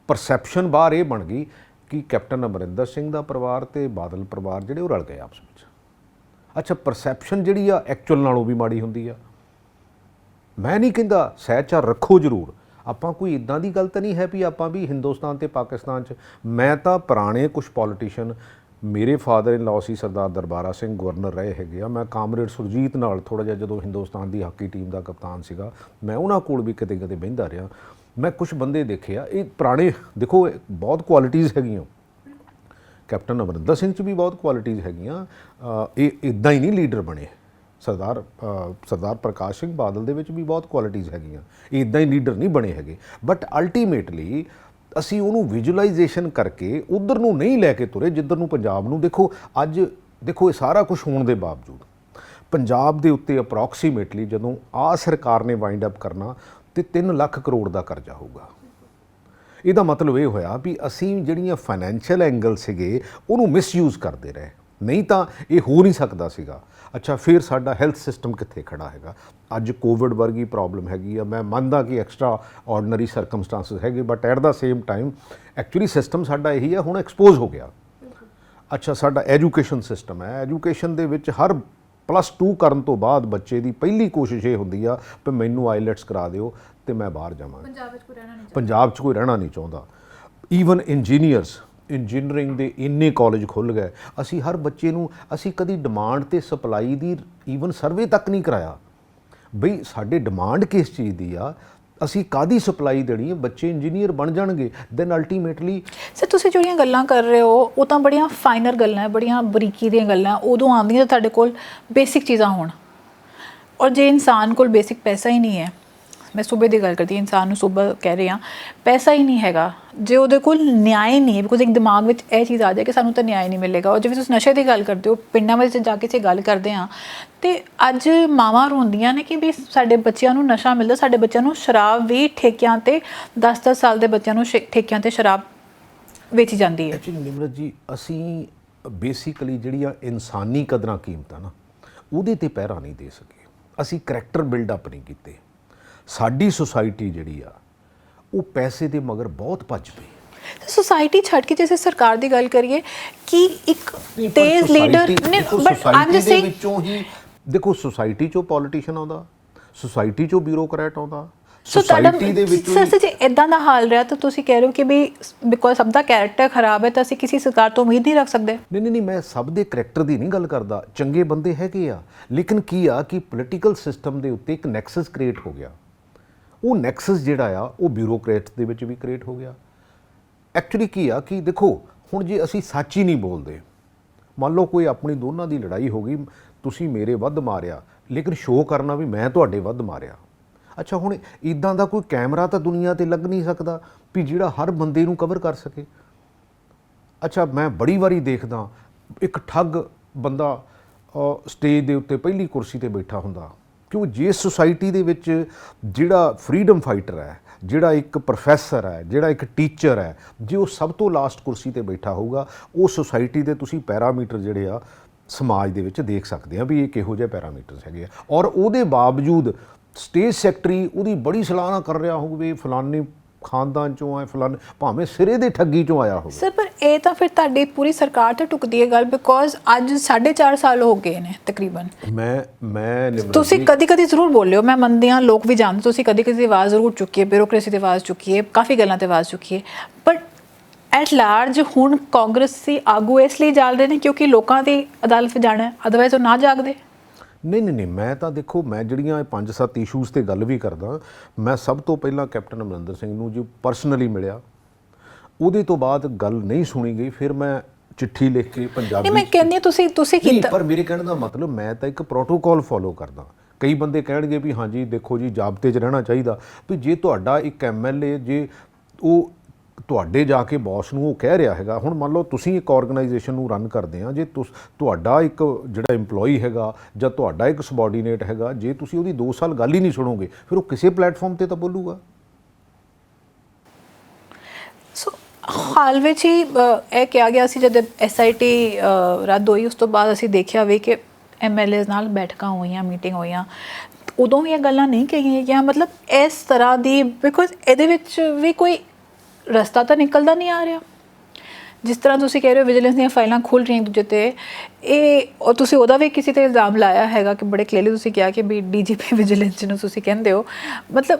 Speaker 2: ਪਰਸੈਪਸ਼ਨ ਬਾਹਰ ਇਹ ਬਣ ਗਈ ਕਿ ਕੈਪਟਨ ਅਮਰਿੰਦਰ ਸਿੰਘ ਦਾ ਪਰਿਵਾਰ ਤੇ ਬਾਦਲ ਪਰਿਵਾਰ ਜਿਹੜੇ ਉਹ ਰਲ ਗਏ ਆਪਸ ਵਿੱਚ। ਅੱਛਾ, ਪਰਸੈਪਸ਼ਨ ਜਿਹੜੀ ਆ ਐਕਚੁਅਲ ਨਾਲੋਂ ਵੀ ਮਾੜੀ ਹੁੰਦੀ ਆ। ਮੈਂ ਨਹੀਂ ਕਹਿੰਦਾ ਸਹਿਚਾਰ ਰੱਖੋ ਜ਼ਰੂਰ, ਆਪਾਂ ਕੋਈ ਇਦਾਂ ਦੀ ਗੱਲ ਤਾਂ ਨਹੀਂ ਹੈ ਵੀ ਆਪਾਂ ਵੀ ਹਿੰਦੁਸਤਾਨ ਤੇ ਪਾਕਿਸਤਾਨ 'ਚ। ਮੈਂ ਤਾਂ ਪੁਰਾਣੇ ਕੁਝ ਪੋਲੀਟੀਸ਼ੀਅਨ, ਮੇਰੇ father in law C Sardar Darbara Singh, governor ਰਹੇ ਹੈਗੇ ਆ, ਮੈਂ ਕਾਮਰੇਡ ਸੁਰਜੀਤ ਨਾਲ ਥੋੜ੍ਹਾ ਜਿਹਾ ਜਦੋਂ ਹਿੰਦੁਸਤਾਨ ਦੀ ਹਾਕੀ ਟੀਮ ਦਾ ਕਪਤਾਨ ਸੀਗਾ, ਮੈਂ ਉਹਨਾਂ ਕੋਲ ਵੀ ਕਿਤੇ ਬਹਿੰਦਾ ਰਿਹਾ। ਮੈਂ ਕੁਝ ਬੰਦੇ ਦੇਖੇ ਆ, ਇਹ ਪੁਰਾਣੇ, ਦੇਖੋ ਬਹੁਤ ਕੁਆਲਿਟੀਜ਼ ਹੈਗੀਆਂ, ਕੈਪਟਨ ਅਮਰਿੰਦਰ ਸਿੰਘ 'ਚ ਵੀ ਬਹੁਤ ਕੁਆਲਿਟੀਜ਼ ਹੈਗੀਆਂ, ਇਹ ਇੱਦਾਂ ਹੀ ਨਹੀਂ ਲੀਡਰ ਬਣੇ। ਸਰਦਾਰ ਪ੍ਰਕਾਸ਼ ਸਿੰਘ ਬਾਦਲ ਦੇ ਵਿੱਚ ਵੀ ਬਹੁਤ ਕੁਆਲਿਟੀਜ਼ ਹੈਗੀਆਂ, ਇਹ ਇੱਦਾਂ ਹੀ ਲੀਡਰ ਨਹੀਂ ਬਣੇ ਹੈਗੇ। ਬਟ ਅਲਟੀਮੇਟਲੀ ਅਸੀਂ ਉਹਨੂੰ ਵਿਜ਼ੂਅਲਾਈਜੇਸ਼ਨ ਕਰਕੇ ਉਧਰ ਨੂੰ ਨਹੀਂ ਲੈ ਕੇ ਤੁਰੇ ਜਿੱਧਰ ਨੂੰ ਪੰਜਾਬ ਨੂੰ। ਦੇਖੋ ਅੱਜ ਦੇਖੋ ਇਹ ਸਾਰਾ ਕੁਝ ਹੋਣ ਦੇ ਬਾਵਜੂਦ ਪੰਜਾਬ ਦੇ ਉੱਤੇ ਅਪਰੋਕਸੀਮੇਟਲੀ ਜਦੋਂ ਆ ਸਰਕਾਰ ਨੇ ਵਾਈਂਡ ਅਪ ਕਰਨਾ ਤੇ 3 ਲੱਖ ਕਰੋੜ ਦਾ ਕਰਜ਼ਾ ਹੋਊਗਾ। ਇਹਦਾ ਮਤਲਬ ਇਹ ਹੋਇਆ ਵੀ ਅਸੀਂ ਜਿਹੜੀਆਂ ਫਾਈਨੈਂਸ਼ੀਅਲ ਐਂਗਲ ਸੀਗੇ ਉਹਨੂੰ ਮਿਸਯੂਜ਼ ਕਰਦੇ ਰਹੇ, ਨਹੀਂ ਤਾਂ ਇਹ ਹੋ ਨਹੀਂ ਸਕਦਾ ਸੀਗਾ। ਅੱਛਾ, ਫਿਰ ਸਾਡਾ ਹੈਲਥ ਸਿਸਟਮ ਕਿੱਥੇ ਖੜਾ ਹੈਗਾ? ਅੱਜ ਕੋਵਿਡ ਵਰਗੀ ਪ੍ਰੋਬਲਮ ਹੈਗੀ ਆ, ਮੈਂ ਮੰਨਦਾ ਕਿ ਐਕਸਟਰਾ ਆਰਡੀਨਰੀ ਸਰਕਮਸਟੈਂਸਸ ਹੈਗੇ, but at the same time actually system ਸਾਡਾ ਇਹੀ ਆ, ਹੁਣ ਐਕਸਪੋਜ਼ ਹੋ ਗਿਆ। ਅੱਛਾ, ਸਾਡਾ ਐਜੂਕੇਸ਼ਨ ਸਿਸਟਮ ਹੈ, ਐਜੂਕੇਸ਼ਨ ਦੇ ਵਿੱਚ ਹਰ +2 ਕਰਨ ਤੋਂ ਬਾਅਦ ਬੱਚੇ ਦੀ ਪਹਿਲੀ ਕੋਸ਼ਿਸ਼ ਇਹ ਹੁੰਦੀ ਆ ਵੀ ਮੈਨੂੰ ਆਈਲੈਟਸ ਕਰਾ ਦਿਓ ਤੇ ਮੈਂ ਬਾਹਰ ਜਾਵਾਂ। ਪੰਜਾਬ 'ਚ ਕੋਈ ਰਹਿਣਾ ਨਹੀਂ ਚਾਹੁੰਦਾ। ਈਵਨ ਇੰਜੀਨੀਅਰਿੰਗ ਦੇ ਇੰਨੇ ਕਾਲਜ ਖੁੱਲ੍ਹ ਗਏ, ਅਸੀਂ ਹਰ ਬੱਚੇ ਨੂੰ ਅਸੀਂ ਕਦੀ ਡਿਮਾਂਡ ਤੇ ਸਪਲਾਈ ਦੀ ਈਵਨ ਸਰਵੇ ਤੱਕ ਨਹੀਂ ਕਰਾਇਆ ਬਈ ਸਾਡੇ ਡਿਮਾਂਡ ਕਿਸ ਚੀਜ਼ ਦੀ ਆ, ਅਸੀਂ ਕਾਹਦੀ ਸਪਲਾਈ ਦੇਣੀ ਹੈ, ਬੱਚੇ ਇੰਜੀਨੀਅਰ ਬਣ ਜਾਣਗੇ। ਦੈਨ ਅਲਟੀਮੇਟਲੀ
Speaker 1: ਸਰ ਤੁਸੀਂ ਜਿਹੜੀਆਂ ਗੱਲਾਂ ਕਰ ਰਹੇ ਹੋ ਉਹ ਤਾਂ ਬੜੀਆਂ ਫਾਈਨਰ ਗੱਲਾਂ ਹੈ, ਬੜੀਆਂ ਬਰੀਕੀ ਦੀਆਂ ਗੱਲਾਂ ਉਦੋਂ ਆਉਂਦੀਆਂ ਤਾਂ ਤੁਹਾਡੇ ਕੋਲ ਬੇਸਿਕ ਚੀਜ਼ਾਂ ਹੋਣ, ਔਰ ਜੇ ਇਨਸਾਨ ਕੋਲ ਬੇਸਿਕ ਪੈਸਾ ਹੀ ਨਹੀਂ ਹੈ, ਮੈਂ ਸੂਬੇ ਦੀ ਗੱਲ ਕਰਦੀ ਹਾਂ, ਇਨਸਾਨ ਨੂੰ ਸੂਬਾ ਕਹਿ ਰਹੇ ਹਾਂ, ਪੈਸਾ ਹੀ ਨਹੀਂ ਹੈਗਾ, ਜੇ ਉਹਦੇ ਕੋਲ ਨਿਆਂ ਨਹੀਂ ਹੈ, ਬਿਕੋਜ਼ ਇੱਕ ਦਿਮਾਗ ਵਿੱਚ ਇਹ ਚੀਜ਼ ਆ ਜਾਏ ਕਿ ਸਾਨੂੰ ਤਾਂ ਨਿਆਂ ਨਹੀਂ ਮਿਲੇਗਾ। ਔਰ ਜਿਵੇਂ ਤੁਸੀਂ ਨਸ਼ੇ ਦੀ ਗੱਲ ਕਰਦੇ ਹੋ, ਪਿੰਡਾਂ ਵਿੱਚ ਜਾ ਕੇ ਗੱਲ ਕਰਦੇ ਹਾਂ ਤੇ ਅੱਜ ਮਾਵਾਂ ਰੋਂਦੀਆਂ ਨੇ ਕਿ ਵੀ ਸਾਡੇ ਬੱਚਿਆਂ ਨੂੰ ਨਸ਼ਾ ਮਿਲਦਾ, ਸਾਡੇ ਬੱਚਿਆਂ ਨੂੰ ਸ਼ਰਾਬ ਵੀ ਠੇਕਿਆਂ ਤੇ 10-10 ਸਾਲ ਦੇ ਬੱਚਿਆਂ ਨੂੰ ਠੇਕਿਆਂ ਤੇ ਸ਼ਰਾਬ ਵੇਚੀ ਜਾਂਦੀ ਹੈ।
Speaker 2: ਐਕਚੁਅਲੀ ਨਿਮਰਤ ਜੀ, ਅਸੀਂ ਬੇਸਿਕਲੀ ਜਿਹੜੀਆਂ ਇਨਸਾਨੀ ਕਦਰਾਂ ਕੀਮਤਾਂ ਨਾ ਉਹਦੇ ਤੇ ਪਹਿਰਾ ਨਹੀਂ ਦੇ ਸਕੇ, ਅਸੀਂ ਕਰੈਕਟਰ ਬਿਲਡਅਪ ਨਹੀਂ ਕੀਤੇ। ਸਾਡੀ ਸੁਸਾਇਟੀ ਜਿਹੜੀ ਆ ਉਹ ਪੈਸੇ ਦੇ ਮਗਰ ਬਹੁਤ ਭੱਜ ਪਈ।
Speaker 1: ਸੁਸਾਇਟੀ ਛੱਡ ਕੇ ਜੇ ਸਰਕਾਰ ਦੀ ਗੱਲ ਕਰੀਏ ਕਿ ਇੱਕ ਤੇਜ਼ ਲੀਡਰ ਨੇ, ਬਟ ਆਮ ਜਸਟ ਸੇਇੰਗ
Speaker 2: ਵਿੱਚੋਂ ਹੀ ਦੇਖੋ, ਸੁਸਾਇਟੀ ਚੋਂ ਪੋਲੀਟੀਸ਼ੀਅਨ ਆਉਂਦਾ, ਸੁਸਾਇਟੀ ਚੋਂ ਬਿਊਰੋਕਰੈਟ ਆਉਂਦਾ,
Speaker 1: ਸੁਸਾਇਟੀ ਦੇ ਵਿੱਚ ਸਰ ਜੇ ਇਦਾਂ ਦਾ ਹਾਲ ਰਿਹਾ ਤਾਂ ਤੁਸੀਂ ਕਹਿ ਰਹੇ ਹੋ ਕਿ ਵੀ ਬਿਕੋਜ਼ ਸਭ ਦਾ ਕੈਰੈਕਟਰ ਖਰਾਬ ਹੈ ਤਾਂ ਅਸੀਂ ਕਿਸੇ ਸਰਕਾਰ ਤੋਂ ਉਮੀਦ ਨਹੀਂ ਰੱਖ ਸਕਦੇ।
Speaker 2: ਨਹੀਂ, ਮੈਂ ਸਭ ਦੇ ਕਰੈਕਟਰ ਦੀ ਨਹੀਂ ਗੱਲ ਕਰਦਾ, ਚੰਗੇ ਬੰਦੇ ਹੈਗੇ ਆ, ਲੇਕਿਨ ਕੀ ਆ ਕਿ ਪੋਲੀਟੀਕਲ ਸਿਸਟਮ ਦੇ ਉੱਤੇ ਇੱਕ ਨੈਕਸਸ ਕ੍ਰੀਏਟ ਹੋ ਗਿਆ। ਉਹ ਨੈਕਸਸ ਜਿਹੜਾ ਆ ਉਹ ਬਿਊਰੋਕਰੇਟਸ ਦੇ ਵਿੱਚ ਵੀ ਕ੍ਰੀਏਟ ਹੋ ਗਿਆ। ਐਕਚੁਅਲੀ ਕੀ ਆ ਕਿ ਦੇਖੋ, ਹੁਣ ਜੇ ਅਸੀਂ ਸੱਚ ਹੀ ਨਹੀਂ ਬੋਲਦੇ, ਮੰਨ ਲਓ ਕੋਈ ਆਪਣੀ ਦੋਨਾਂ ਦੀ ਲੜਾਈ ਹੋ ਗਈ, ਤੁਸੀਂ ਮੇਰੇ ਵੱਧ ਮਾਰਿਆ ਲੇਕਿਨ ਸ਼ੋਅ ਕਰਨਾ ਵੀ ਮੈਂ ਤੁਹਾਡੇ ਵੱਧ ਮਾਰਿਆ। ਅੱਛਾ, ਹੁਣ ਇੱਦਾਂ ਦਾ ਕੋਈ ਕੈਮਰਾ ਤਾਂ ਦੁਨੀਆ ਤੇ ਲੱਗ ਨਹੀਂ ਸਕਦਾ ਵੀ ਜਿਹੜਾ ਹਰ ਬੰਦੇ ਨੂੰ ਕਵਰ ਕਰ ਸਕੇ। ਅੱਛਾ, ਮੈਂ ਬੜੀ ਵਾਰੀ ਦੇਖਦਾ ਇੱਕ ਠੱਗ ਬੰਦਾ ਸਟੇਜ ਦੇ ਉੱਤੇ ਪਹਿਲੀ ਕੁਰਸੀ ਤੇ ਬੈਠਾ ਹੁੰਦਾ, ਕਿਉਂ ਜਿਸ ਸੁਸਾਇਟੀ ਦੇ ਵਿੱਚ ਜਿਹੜਾ ਫਰੀडम ਫਾਈਟਰ ਹੈ, ਜਿਹੜਾ ਇੱਕ ਪ੍ਰੋਫੈਸਰ ਹੈ, ਜਿਹੜਾ ਇੱਕ ਟੀਚਰ ਹੈ, ਜੇ ਉਹ ਸਭ ਤੋਂ ਲਾਸਟ ਕੁਰਸੀ ਤੇ ਬੈਠਾ ਹੋਊਗਾ, ਉਹ ਸੁਸਾਇਟੀ ਦੇ ਤੁਸੀਂ ਪੈਰਾਮੀਟਰ ਜਿਹੜੇ ਆ ਸਮਾਜ ਦੇ ਵਿੱਚ ਦੇਖ ਸਕਦੇ ਆ ਵੀ ਇਹ ਕਿਹੋ ਜਿਹੇ ਪੈਰਾਮੀਟਰਸ ਹੈਗੇ ਆ। ਔਰ ਉਹਦੇ ਬਾਵਜੂਦ ਸਟੇਜ ਸੈਕਟਰੀ ਉਹਦੀ ਬੜੀ ਸਲਾਹਨਾ ਕਰ ਰਿਹਾ ਹੋਵੇ, ਫਲਾਨੀ ਖਾਨਦਾਨ ਚੋਂ ਆਏ, ਫਲਾਨੇ ਭਾਵੇਂ ਸਿਰੇ ਦੇ ਠੱਗੀ ਚੋਂ ਆਇਆ ਹੋਵੇ।
Speaker 1: ਸਰ ਪਰ ਇਹ ਤਾਂ ਫਿਰ ਤੁਹਾਡੀ ਪੂਰੀ ਸਰਕਾਰ ਤੇ ਟੁਕਦੀ ਹੈ ਗੱਲ, ਬਿਕੋਜ਼ ਅੱਜ 4.5 ਸਾਲ ਹੋ ਗਏ ਨੇ ਤਕਰੀਬਨ।
Speaker 2: ਮੈਂ
Speaker 1: ਤੁਸੀਂ ਕਦੀ ਜ਼ਰੂਰ ਬੋਲਿਓ, ਮੈਂ ਮੰਨਦੀ ਹਾਂ, ਲੋਕ ਵੀ ਜਾਣਦੇ, ਤੁਸੀਂ ਕਦੀ ਆਵਾਜ਼ ਜ਼ਰੂਰ ਚੁੱਕੀ ਹੈ, ਬਿਊਰੋਕ੍ਰੇਸੀ ਦੀ ਆਵਾਜ਼ ਚੁੱਕੀ ਹੈ, ਕਾਫੀ ਗੱਲਾਂ ਤੇ ਆਵਾਜ਼ ਚੁੱਕੀ ਹੈ, ਬਟ ਐਟ ਲਾਰਜ ਹੁਣ ਕਾਂਗਰਸੀ ਆਗੂ ਇਸ ਲਈ ਜਾਲਦੇ ਨੇ ਕਿਉਂਕਿ ਲੋਕਾਂ ਦੀ ਅਦਾਲਤ 'ਚ ਜਾਣਾ, ਅਦਰਵਾਈਜ਼ ਉਹ ਨਾ ਜਾਗਦੇ।
Speaker 2: ਨਹੀਂ, ਮੈਂ ਤਾਂ ਦੇਖੋ, ਮੈਂ ਜਿਹੜੀਆਂ 5-7 ਇਸ਼ੂਜ਼ ਤੇ ਗੱਲ ਵੀ ਕਰਦਾ, ਮੈਂ ਸਭ ਤੋਂ ਪਹਿਲਾਂ ਕੈਪਟਨ ਅਮਰਿੰਦਰ ਸਿੰਘ ਨੂੰ ਜੀ ਪਰਸਨਲੀ ਮਿਲਿਆ, ਉਹਦੇ ਤੋਂ ਬਾਅਦ ਗੱਲ ਨਹੀਂ ਸੁਣੀ ਗਈ, ਫਿਰ ਮੈਂ ਚਿੱਠੀ ਲਿਖ ਕੇ ਪੰਜਾਬੀ
Speaker 1: ਮੈਂ ਕਹਿੰਦੀ ਤੁਸੀਂ ਕੀਤਾ।
Speaker 2: ਪਰ ਮੇਰੇ ਕਹਿਣ ਦਾ ਮਤਲਬ ਮੈਂ ਤਾਂ ਇੱਕ ਪ੍ਰੋਟੋਕਾਲ ਫੋਲੋ ਕਰਦਾ। ਕਈ ਬੰਦੇ ਕਹਿਣਗੇ ਵੀ ਹਾਂਜੀ ਦੇਖੋ ਜੀ ਜ਼ਾਬਤੇ 'ਚ ਰਹਿਣਾ ਚਾਹੀਦਾ, ਵੀ ਜੇ ਤੁਹਾਡਾ ਇੱਕ MLA ਜੇ ਉਹ ਤੁਹਾਡੇ ਜਾ ਕੇ ਬੌਸ ਨੂੰ ਉਹ ਕਹਿ ਰਿਹਾ ਹੈਗਾ, ਹੁਣ ਮੰਨ ਲਓ ਤੁਸੀਂ ਇੱਕ ਆਰਗੇਨਾਈਜੇਸ਼ਨ ਨੂੰ ਰਨ ਕਰਦੇ ਆ, ਜੇ ਤੁਹਾਡਾ ਇੱਕ ਜਿਹੜਾ EMPLOYEE ਹੈਗਾ ਜਾਂ ਤੁਹਾਡਾ ਇੱਕ ਸਬਆਰਡੀਨੇਟ ਹੈਗਾ, ਜੇ ਤੁਸੀਂ ਉਹਦੀ 2 ਸਾਲ ਗੱਲ ਹੀ ਨਹੀਂ ਸੁਣੋਗੇ, ਫਿਰ ਉਹ ਕਿਸੇ ਪਲੇਟਫਾਰਮ ਤੇ ਤਾਂ ਬੋਲੂਗਾ।
Speaker 1: ਸੋ ਹਾਲ ਵਿੱਚ ਹੀ ਇਹ ਕਿਹਾ ਗਿਆ ਸੀ ਜਦ SIT ਰੱਦ ਹੋਈ, ਉਸ ਤੋਂ ਬਾਅਦ ਅਸੀਂ ਦੇਖਿਆ ਵੀ ਕਿ MLAs ਨਾਲ ਬੈਠਕਾਂ ਹੋਈਆਂ, ਮੀਟਿੰਗ ਹੋਈਆਂ, ਉਦੋਂ ਵੀ ਇਹ ਗੱਲਾਂ ਨਹੀਂ ਕਹੀਆਂ ਗਿਆ, ਮਤਲਬ ਇਸ ਤਰ੍ਹਾਂ ਦੀ, ਬਿਕੋਜ਼ ਇਹਦੇ ਵਿੱਚ ਵੀ ਕੋਈ ਰਸਤਾ ਤਾਂ ਨਿਕਲਦਾ ਨਹੀਂ ਆ ਰਿਹਾ। ਜਿਸ ਤਰ੍ਹਾਂ ਤੁਸੀਂ ਕਹਿ ਰਹੇ ਹੋ ਵਿਜੀਲੈਂਸ ਦੀਆਂ ਫਾਈਲਾਂ ਖੁੱਲ੍ਹ ਰਹੀਆਂ ਦੂਜੇ 'ਤੇ, ਇਹ ਔਰ ਤੁਸੀਂ ਉਹਦਾ ਵੀ ਕਿਸੇ 'ਤੇ ਇਲਜ਼ਾਮ ਲਾਇਆ ਹੈਗਾ ਕਿ ਬੜੇ ਕਲੀਅਰਲੀ ਤੁਸੀਂ ਕਿਹਾ ਕਿ ਵੀ DGP ਵਿਜੀਲੈਂਸ ਜਿਹਨੂੰ ਤੁਸੀਂ ਕਹਿੰਦੇ ਹੋ, ਮਤਲਬ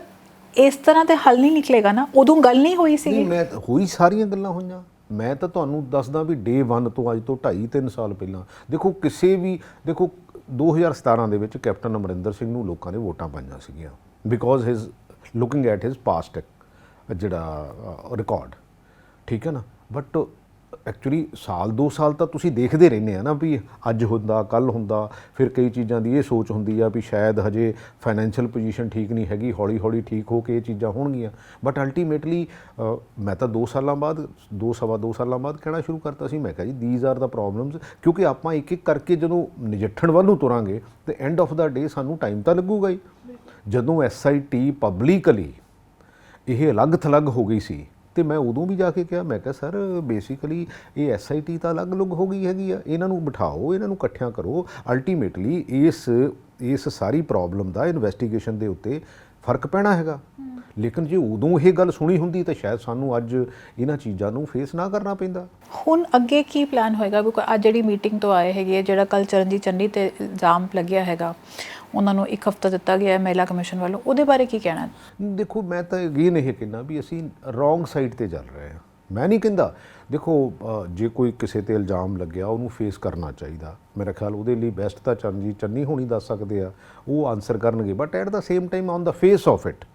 Speaker 1: ਇਸ ਤਰ੍ਹਾਂ ਤੇ ਹੱਲ ਨਹੀਂ ਨਿਕਲੇਗਾ ਨਾ। ਉਦੋਂ ਗੱਲ ਨਹੀਂ ਹੋਈ ਸੀਗੀ।
Speaker 2: ਮੈਂ ਹੋਈ, ਸਾਰੀਆਂ ਗੱਲਾਂ ਹੋਈਆਂ। ਮੈਂ ਤਾਂ ਤੁਹਾਨੂੰ ਦੱਸਦਾ ਵੀ ਡੇ 1 ਤੋਂ ਅੱਜ ਤੋਂ 2.5-3 ਸਾਲ ਪਹਿਲਾਂ ਦੇਖੋ, ਕਿਸੇ ਵੀ ਦੇਖੋ 2017 ਦੇ ਵਿੱਚ ਕੈਪਟਨ ਅਮਰਿੰਦਰ ਸਿੰਘ ਨੂੰ ਲੋਕਾਂ ਨੇ ਵੋਟਾਂ ਪਾਈਆਂ ਸੀਗੀਆਂ because his looking at his past ਜਿਹੜਾ ਰਿਕਾਰਡ, ਠੀਕ ਹੈ ਨਾ। ਬਟ ਐਕਚੁਅਲੀ ਸਾਲ 2 ਸਾਲ ਤਾਂ ਤੁਸੀਂ ਦੇਖਦੇ ਰਹਿੰਦੇ ਆ ਨਾ ਵੀ ਅੱਜ ਹੁੰਦਾ ਕੱਲ ਹੁੰਦਾ, ਫਿਰ ਕਈ ਚੀਜ਼ਾਂ ਦੀ ਇਹ ਸੋਚ ਹੁੰਦੀ ਆ ਵੀ ਸ਼ਾਇਦ ਹਜੇ ਫਾਈਨੈਂਸ਼ੀਅਲ ਪੋਜੀਸ਼ਨ ਠੀਕ ਨਹੀਂ ਹੈਗੀ, ਹੌਲੀ ਹੌਲੀ ਠੀਕ ਹੋ ਕੇ ਇਹ ਚੀਜ਼ਾਂ ਹੋਣਗੀਆਂ। ਬਟ ਅਲਟੀਮੇਟਲੀ ਮੈਂ ਤਾਂ 2 ਸਾਲਾਂ ਬਾਅਦ 2 ਸਾਲਾਂ ਬਾਅਦ ਕਹਿਣਾ ਸ਼ੁਰੂ ਕਰਤਾ ਸੀ, ਮੈਂ ਕਿਹਾ ਜੀ ਦੀਜ਼ ਆਰ ਦਾ ਪ੍ਰੋਬਲਮਸ, ਕਿਉਂਕਿ ਆਪਾਂ ਇੱਕ ਇੱਕ ਕਰਕੇ ਜਦੋਂ ਨਜਿੱਠਣ ਵੱਲ ਨੂੰ ਤੁਰਾਂਗੇ ਤੇ ਐਂਡ ਆਫ ਦਾ ਡੇ ਸਾਨੂੰ ਟਾਈਮ ਤਾਂ ਲੱਗੂਗਾ ਹੀ। ਜਦੋਂ SIT ਪਬਲਿਕਲੀ ਇਹ ਅਲੱਗ ਥਲੱਗ ਹੋ ਗਈ ਸੀ ਤੇ ਮੈਂ ਉਦੋਂ ਵੀ ਜਾ ਕੇ ਕਿਹਾ, ਮੈਂ ਕਿਹਾ ਸਰ ਬੇਸਿਕਲੀ ਇਹ SIT ਤਾਂ ਅਲੱਗ-ਅਲੱਗ ਹੋ ਗਈ ਹੈਗੀ ਆ, ਇਹਨਾਂ ਨੂੰ ਬਿਠਾਓ, ਇਹਨਾਂ ਨੂੰ ਇਕੱਠਿਆਂ ਕਰੋ, ਅਲਟੀਮੇਟਲੀ ਇਸ ਸਾਰੀ ਪ੍ਰੋਬਲਮ ਦਾ ਇਨਵੈਸਟੀਗੇਸ਼ਨ ਦੇ ਉੱਤੇ ਫਰਕ ਪੈਣਾ ਹੈਗਾ। ਲੇਕਿਨ ਜੇ ਉਦੋਂ ਇਹ ਗੱਲ ਸੁਣੀ ਹੁੰਦੀ ਤਾਂ ਸ਼ਾਇਦ ਸਾਨੂੰ ਅੱਜ ਇਹਨਾਂ ਚੀਜ਼ਾਂ ਨੂੰ ਫੇਸ ਨਾ ਕਰਨਾ ਪੈਂਦਾ।
Speaker 1: ਹੁਣ ਅੱਗੇ ਕੀ ਪਲਾਨ ਹੋਏਗਾ? ਬਿਕੋਜ਼ ਅੱਜ ਜਿਹੜੀ ਮੀਟਿੰਗ ਤੋਂ ਆਏ ਹੈਗੇ, ਜਿਹੜਾ ਕੱਲ ਚਰਨਜੀਤ ਚੰਨੀ ਤੇ ਇਲਜ਼ਾਮ ਲੱਗਿਆ ਹੈਗਾ, ਉਹਨਾਂ ਨੂੰ 1 ਹਫ਼ਤਾ ਦਿੱਤਾ ਗਿਆ ਹੈ ਮਹਿਲਾ ਕਮਿਸ਼ਨ ਵੱਲੋਂ, ਉਹਦੇ ਬਾਰੇ ਕੀ ਕਹਿਣਾ? ਦੇਖੋ
Speaker 2: ਮੈਂ ਤਾਂ ਅਗੇਨ ਇਹ ਕਹਿੰਦਾ ਵੀ ਅਸੀਂ ਰੋਂਗ ਸਾਈਡ ਤੇ ਚੱਲ ਰਹੇ ਹਾਂ। ਮੈਂ ਨਹੀਂ ਕਹਿੰਦਾ, ਦੇਖੋ ਜੇ ਕੋਈ ਕਿਸੇ ਤੇ ਇਲਜ਼ਾਮ ਲੱਗਿਆ ਉਹਨੂੰ ਫੇਸ ਕਰਨਾ ਚਾਹੀਦਾ। ਮੇਰਾ ਖਿਆਲ ਉਹਦੇ ਲਈ ਬੈਸਟ ਤਾਂ ਚਰਨਜੀਤ ਚੰਨੀ ਹੋਣੀ ਦੱਸ ਸਕਦੇ ਆ, ਉਹ ਆਨਸਰ ਕਰਨਗੇ। But at the same time on the face of it,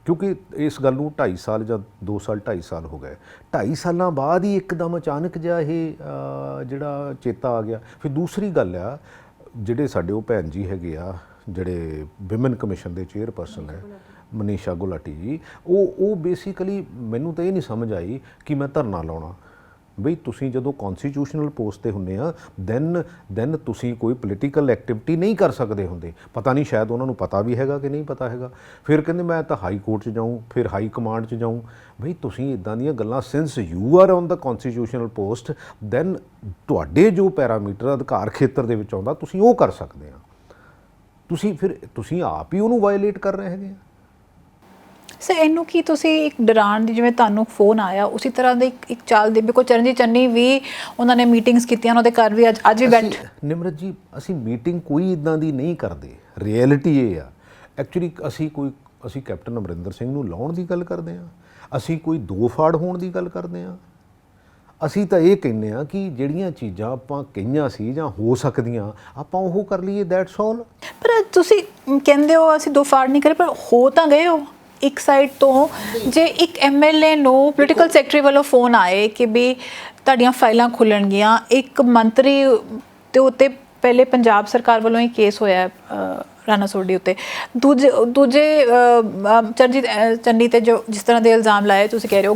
Speaker 2: ਕਿਉਂਕਿ ਇਸ ਗੱਲ ਨੂੰ 2.5 ਸਾਲ ਜਾਂ 2 ਸਾਲ 2.5 ਸਾਲ ਹੋ ਗਏ, 2.5 ਸਾਲਾਂ ਬਾਅਦ ਹੀ ਇੱਕਦਮ ਅਚਾਨਕ ਜਿਹਾ ਇਹ ਜਿਹੜਾ ਚੇਤਾ ਆ ਗਿਆ। ਫਿਰ ਦੂਸਰੀ ਗੱਲ ਆ, ਜਿਹੜੇ ਸਾਡੇ ਉਹ ਭੈਣ ਜੀ ਹੈਗੇ ਆ ਜਿਹੜੇ ਵਿਮਨ ਕਮਿਸ਼ਨ ਦੇ ਚੇਅਰਪਰਸਨ ਹੈ ਮਨੀਸ਼ਾ ਗੁਲਾਟੀ ਜੀ, ਉਹ ਬੇਸਿਕਲੀ ਮੈਨੂੰ ਤਾਂ ਇਹ ਨਹੀਂ ਸਮਝ ਆਈ ਕਿ ਮੈਂ ਧਰਨਾ ਲਾਉਣਾ। ਬਈ ਤੁਸੀਂ ਜਦੋਂ ਕੌਨਸਟੀਟਿਊਸ਼ਨਲ ਪੋਸਟ ਤੇ ਹੁੰਦੇ ਆ ਦੈਨ ਤੁਸੀਂ ਕੋਈ ਪੋਲੀਟੀਕਲ ਐਕਟੀਵਿਟੀ ਨਹੀਂ ਕਰ ਸਕਦੇ ਹੁੰਦੇ। ਪਤਾ ਨਹੀਂ ਸ਼ਾਇਦ ਉਹਨਾਂ ਨੂੰ ਪਤਾ ਵੀ ਹੈਗਾ ਕਿ ਨਹੀਂ ਪਤਾ ਹੈਗਾ। ਫਿਰ ਕਹਿੰਦੇ ਮੈਂ ਤਾਂ ਹਾਈ ਕੋਰਟ 'ਚ ਜਾਊਂ, ਫਿਰ ਹਾਈ ਕਮਾਂਡ 'ਚ ਜਾਊਂ। ਬਈ ਤੁਸੀਂ ਇੱਦਾਂ ਦੀਆਂ ਗੱਲਾਂ, since you are on the constitutional post then ਤੁਹਾਡੇ ਜੋ ਪੈਰਾਮੀਟਰ ਅਧਿਕਾਰ ਖੇਤਰ ਦੇ ਵਿੱਚ ਆਉਂਦਾ ਤੁਸੀਂ ਉਹ ਕਰ ਸਕਦੇ ਆ। ਤੁਸੀਂ ਆਪ ਹੀ ਉਹਨੂੰ ਵਾਇਲੇਟ ਕਰ ਰਹੇ ਹੈਗੇ ਆ।
Speaker 1: ਸਰ ਇਹਨੂੰ ਕੀ ਤੁਸੀਂ ਇੱਕ ਡਰਾਉਣ ਦੀ, ਜਿਵੇਂ ਤੁਹਾਨੂੰ ਫੋਨ ਆਇਆ ਉਸੇ ਤਰ੍ਹਾਂ ਦੇ ਇੱਕ ਚਾਲ ਦੇ, ਬਿਕੋ ਚਰਨਜੀਤ ਚੰਨੀ ਵੀ ਉਹਨਾਂ ਨੇ ਮੀਟਿੰਗਸ ਕੀਤੀਆਂ, ਉਹਨਾਂ ਦੇ ਘਰ ਵੀ ਅੱਜ ਵੀ ਬੈਠ।
Speaker 2: ਨਿਮਰਤ ਜੀ ਅਸੀਂ ਮੀਟਿੰਗ ਕੋਈ ਇੱਦਾਂ ਦੀ ਨਹੀਂ ਕਰਦੇ। ਰਿਐਲਿਟੀ ਇਹ ਆ, ਐਕਚੁਅਲੀ ਅਸੀਂ ਕੈਪਟਨ ਅਮਰਿੰਦਰ ਸਿੰਘ ਨੂੰ ਲਾਉਣ ਦੀ ਗੱਲ ਕਰਦੇ ਹਾਂ, ਅਸੀਂ ਕੋਈ ਦੋ ਫਾੜ ਹੋਣ ਦੀ ਗੱਲ ਕਰਦੇ ਹਾਂ। ਅਸੀਂ ਤਾਂ ਇਹ ਕਹਿੰਦੇ ਹਾਂ ਕਿ ਜਿਹੜੀਆਂ ਚੀਜ਼ਾਂ ਆਪਾਂ ਕਹੀਆਂ ਸੀ ਜਾਂ ਹੋ ਸਕਦੀਆਂ ਆਪਾਂ ਉਹ ਕਰ ਲਈਏ, ਦੈਟਸ ਆਲ।
Speaker 1: ਪਰ ਤੁਸੀਂ ਕਹਿੰਦੇ ਹੋ ਅਸੀਂ ਦੋ ਫਾੜ ਨਹੀਂ ਕਰੇ, ਪਰ ਹੋ ਤਾਂ ਗਏ ਹੋ। ਇੱਕ ਸਾਈਡ ਤੋਂ ਜੇ ਇੱਕ MLA ਨੂੰ ਪੋਲੀਟੀਕਲ ਸੈਕਟਰੀ ਵੱਲੋਂ ਫੋਨ ਆਏ ਕਿ ਵੀ ਤੁਹਾਡੀਆਂ ਫਾਈਲਾਂ ਖੁੱਲਣਗੀਆਂ, ਇੱਕ ਮੰਤਰੀ ਦੇ ਉੱਤੇ ਪਹਿਲੇ ਪੰਜਾਬ ਸਰਕਾਰ ਵੱਲੋਂ ਹੀ ਕੇਸ ਹੋਇਆ ਰਾਣਾ ਸੋਢੀ ਉੱਤੇ, ਦੂਜੇ ਚਰਨਜੀਤ ਚੰਨੀ ਤੇ ਜੋ ਜਿਸ ਤਰ੍ਹਾਂ ਦੇ ਇਲਜ਼ਾਮ ਲਾਏ ਤੁਸੀਂ ਕਹਿ ਰਹੇ ਹੋ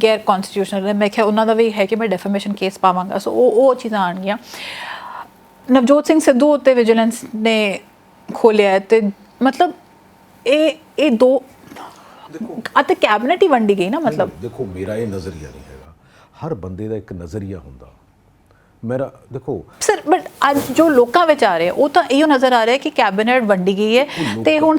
Speaker 1: ਗੈਰ ਕੌਨਸਟੀਟਿਊਸ਼ਨਲ, ਮੈਂ ਕਿਹਾ ਉਹਨਾਂ ਦਾ ਵੀ ਹੈ ਕਿ ਮੈਂ ਡੈਫੇਮੇਸ਼ਨ ਕੇਸ ਪਾਵਾਂਗਾ। ਸੋ ਉਹ ਚੀਜ਼ਾਂ ਆਉਣਗੀਆਂ। ਨਵਜੋਤ ਸਿੰਘ ਸਿੱਧੂ ਉੱਤੇ ਵਿਜੀਲੈਂਸ ਨੇ ਖੋਲ੍ਹਿਆ ਤੇ ਮਤਲਬ ਇਹ ਦੋ ਅਤੇ ਕੈਬਨਿਟ ਹੀ ਵੰਡੀ ਗਈ ਨਾ। ਮਤਲਬ
Speaker 2: ਦੇਖੋ ਮੇਰਾ ਇਹ ਨਜ਼ਰੀਆ ਨਹੀਂ ਹੈਗਾ, ਹਰ ਬੰਦੇ ਦਾ ਇੱਕ ਨਜ਼ਰੀਆ ਹੁੰਦਾ। ਮੇਰਾ ਦੇਖੋ ਸਰ,
Speaker 1: ਬਟ ਅੱਜ ਜੋ ਲੋਕਾਂ ਵਿੱਚ ਆ ਰਿਹਾ ਉਹ ਤਾਂ ਇਹੋ ਨਜ਼ਰ ਆ ਰਿਹਾ ਕਿ ਕੈਬਨਿਟ ਵੰਡੀ ਗਈ ਹੈ ਤੇ ਹੁਣ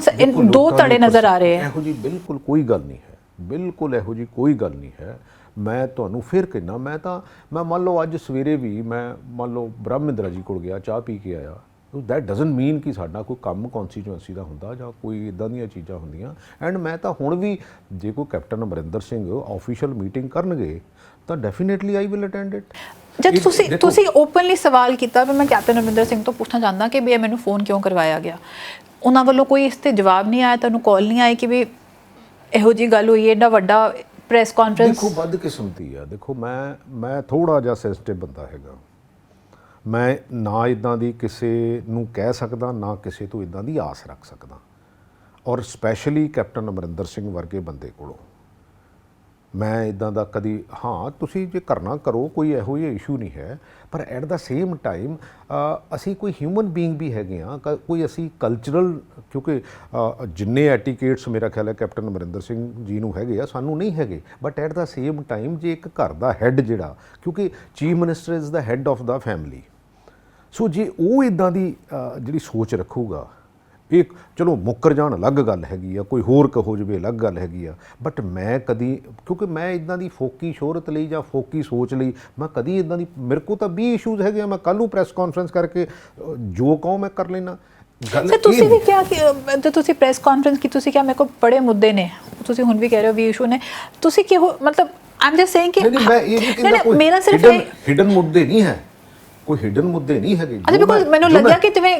Speaker 1: ਦੋ ਧੜੇ ਨਜ਼ਰ ਆ ਰਹੇ ਹੈ।
Speaker 2: ਇਹੋ ਜੀ ਬਿਲਕੁਲ ਕੋਈ ਗੱਲ ਨਹੀਂ ਹੈ, ਬਿਲਕੁਲ ਇਹੋ ਜੀ ਕੋਈ ਗੱਲ ਨਹੀਂ ਹੈ। ਮੈਂ ਤੁਹਾਨੂੰ ਫਿਰ ਕਹਿਣਾ, ਮੈਂ ਮੰਨ ਲਓ ਅੱਜ ਸਵੇਰੇ ਵੀ ਮੈਂ ਮੰਨ ਲਓ ਬ੍ਰਹਮਿੰਦਰਾ ਜੀ ਕੋਲ ਗਿਆ, ਚਾਹ ਪੀ ਕੇ ਆਇਆ। ਦੈਟ ਡਜ਼ਨਟ ਮੀਨ ਕਿ ਸਾਡਾ ਕੋਈ ਕੰਮ ਕੌਨਸਟੀਟੂਐਂਸੀ ਦਾ ਹੁੰਦਾ ਜਾਂ ਕੋਈ ਇੱਦਾਂ ਦੀਆਂ ਚੀਜ਼ਾਂ ਹੁੰਦੀਆਂ। ਐਂਡ ਮੈਂ ਤਾਂ ਹੁਣ ਵੀ ਜੇ ਕੋਈ captain Amarinder Singh official meeting ਕਰਨਗੇ ਤਾਂ definitely I will attend it.
Speaker 1: ਜਦ ਤੁਸੀਂ ਓਪਨਲੀ ਸਵਾਲ ਕੀਤਾ ਵੀ ਮੈਂ ਕੈਪਟਨ ਅਮਰਿੰਦਰ ਸਿੰਘ ਤੋਂ ਪੁੱਛਣਾ ਚਾਹੁੰਦਾ ਕਿ ਵੀ ਇਹ ਮੈਨੂੰ ਫੋਨ ਕਿਉਂ ਕਰਵਾਇਆ ਗਿਆ, ਉਹਨਾਂ ਵੱਲੋਂ ਕੋਈ ਇਸ 'ਤੇ ਜਵਾਬ ਨਹੀਂ ਆਇਆ, ਤੁਹਾਨੂੰ ਕਾਲ ਨਹੀਂ ਆਈ ਕਿ ਵੀ ਇਹੋ ਜਿਹੀ ਗੱਲ ਹੋਈ ਹੈ, ਐਡਾ ਵੱਡਾ ਪ੍ਰੈਸ ਕਾਨਫਰੰਸ?
Speaker 2: ਦੇਖੋ ਬਦਕਿਸਮਤੀ ਆ। ਦੇਖੋ ਮੈਂ ਥੋੜ੍ਹਾ ਜਿਹਾ ਸੈਂਸਿਟਿਵ ਬੰਦਾ ਹੈਗਾ। ਮੈਂ ਨਾ ਇੱਦਾਂ ਦੀ ਕਿਸੇ ਨੂੰ ਕਹਿ ਸਕਦਾ, ਨਾ ਕਿਸੇ ਤੋਂ ਇੱਦਾਂ ਦੀ ਆਸ ਰੱਖ ਸਕਦਾ, ਔਰ ਸਪੈਸ਼ਲੀ ਕੈਪਟਨ ਅਮਰਿੰਦਰ ਸਿੰਘ ਵਰਗੇ ਬੰਦੇ ਕੋਲੋਂ ਮੈਂ ਇੱਦਾਂ ਦਾ ਕਦੀ। ਹਾਂ ਤੁਸੀਂ ਜੇ ਕਰਨਾ ਕਰੋ, ਕੋਈ ਇਹੋ ਜਿਹਾ ਇਸ਼ੂ ਨਹੀਂ ਹੈ, ਪਰ ਐਟ ਦਾ ਸੇਮ ਟਾਈਮ ਅਸੀਂ ਕੋਈ ਹਿਊਮਨ ਬੀਇੰਗ ਵੀ ਹੈਗੇ ਹਾਂ, ਕੋਈ ਅਸੀਂ ਕਲਚਰਲ, ਕਿਉਂਕਿ ਜਿੰਨੇ ਐਟੀਕੇਟਸ ਮੇਰਾ ਖਿਆਲ ਹੈ ਕੈਪਟਨ ਅਮਰਿੰਦਰ ਸਿੰਘ ਜੀ ਨੂੰ ਹੈਗੇ ਆ, ਸਾਨੂੰ ਨਹੀਂ ਹੈਗੇ। But at the same time ਜੇ ਇੱਕ ਘਰ ਦਾ ਹੈੱਡ ਜਿਹੜਾ, ਕਿਉਂਕਿ chief minister is the head of the family, so ਜੇ ਉਹ ਇੱਦਾਂ ਦੀ ਜਿਹੜੀ ਸੋਚ ਰੱਖੂਗਾ, ਇਹ ਚਲੋ ਮੁੱਕਰ ਜਾਣ ਅਲੱਗ ਗੱਲ ਹੈਗੀ ਆ, ਕੋਈ ਹੋਰ ਕਹੋ ਜਾਵੇ ਅਲੱਗ ਗੱਲ ਹੈਗੀ ਆ। ਬਟ ਮੈਂ ਕਦੀ, ਕਿਉਂਕਿ ਮੈਂ ਇੱਦਾਂ ਦੀ ਫੋਕੀ ਸ਼ੋਹਰਤ ਲਈ ਜਾਂ ਫੋਕੀ ਸੋਚ ਲਈ ਮੈਂ ਕਦੀ ਇੱਦਾਂ ਦੀ, ਮੇਰੇ ਕੋਲ ਤਾਂ 20 ਇਸ਼ੂਜ਼ ਹੈਗੇ ਆ, ਮੈਂ ਕੱਲ੍ਹ ਨੂੰ ਪ੍ਰੈਸ ਕਾਨਫਰੰਸ ਕਰਕੇ ਜੋ ਕਹੋ ਮੈਂ ਕਰ ਲੈਣਾ।
Speaker 1: ਗੱਲ ਤੁਸੀਂ ਵੀ ਕਿਹਾ ਕਿ ਤੁਸੀਂ ਪ੍ਰੈਸ ਕਾਨਫਰੰਸ ਕੀ ਤੁਸੀਂ ਕਿਹਾ ਮੇਰੇ ਕੋਲ ਬੜੇ ਮੁੱਦੇ ਨੇ, ਤੁਸੀਂ ਹੁਣ ਵੀ ਕਹਿ ਰਹੇ ਹੋ 20 ਇਸ਼ੂ ਨੇ, ਤੁਸੀਂ ਕਿਹੋ ਮਤਲਬ ਆਈ ਐਮ ਜਸਟ ਸੇਇੰਗ ਕਿ
Speaker 2: ਮੈਂ ਇਹ ਨਹੀਂ ਕਹਿੰਦਾ ਮੇਰਾ ਸਿਰਫ ਹਿਡਨ ਮੁੱਦੇ ਨਹੀਂ ਹੈ, ਕੋਈ ਹਿਡਨ ਮੁੱਦੇ ਨਹੀਂ ਹੈਗੇ।
Speaker 1: ਅੱਛਾ, ਬਿਕੋਜ਼ ਮੈਨੂੰ ਲੱਗਿਆ ਕਿ ਜਿਵੇਂ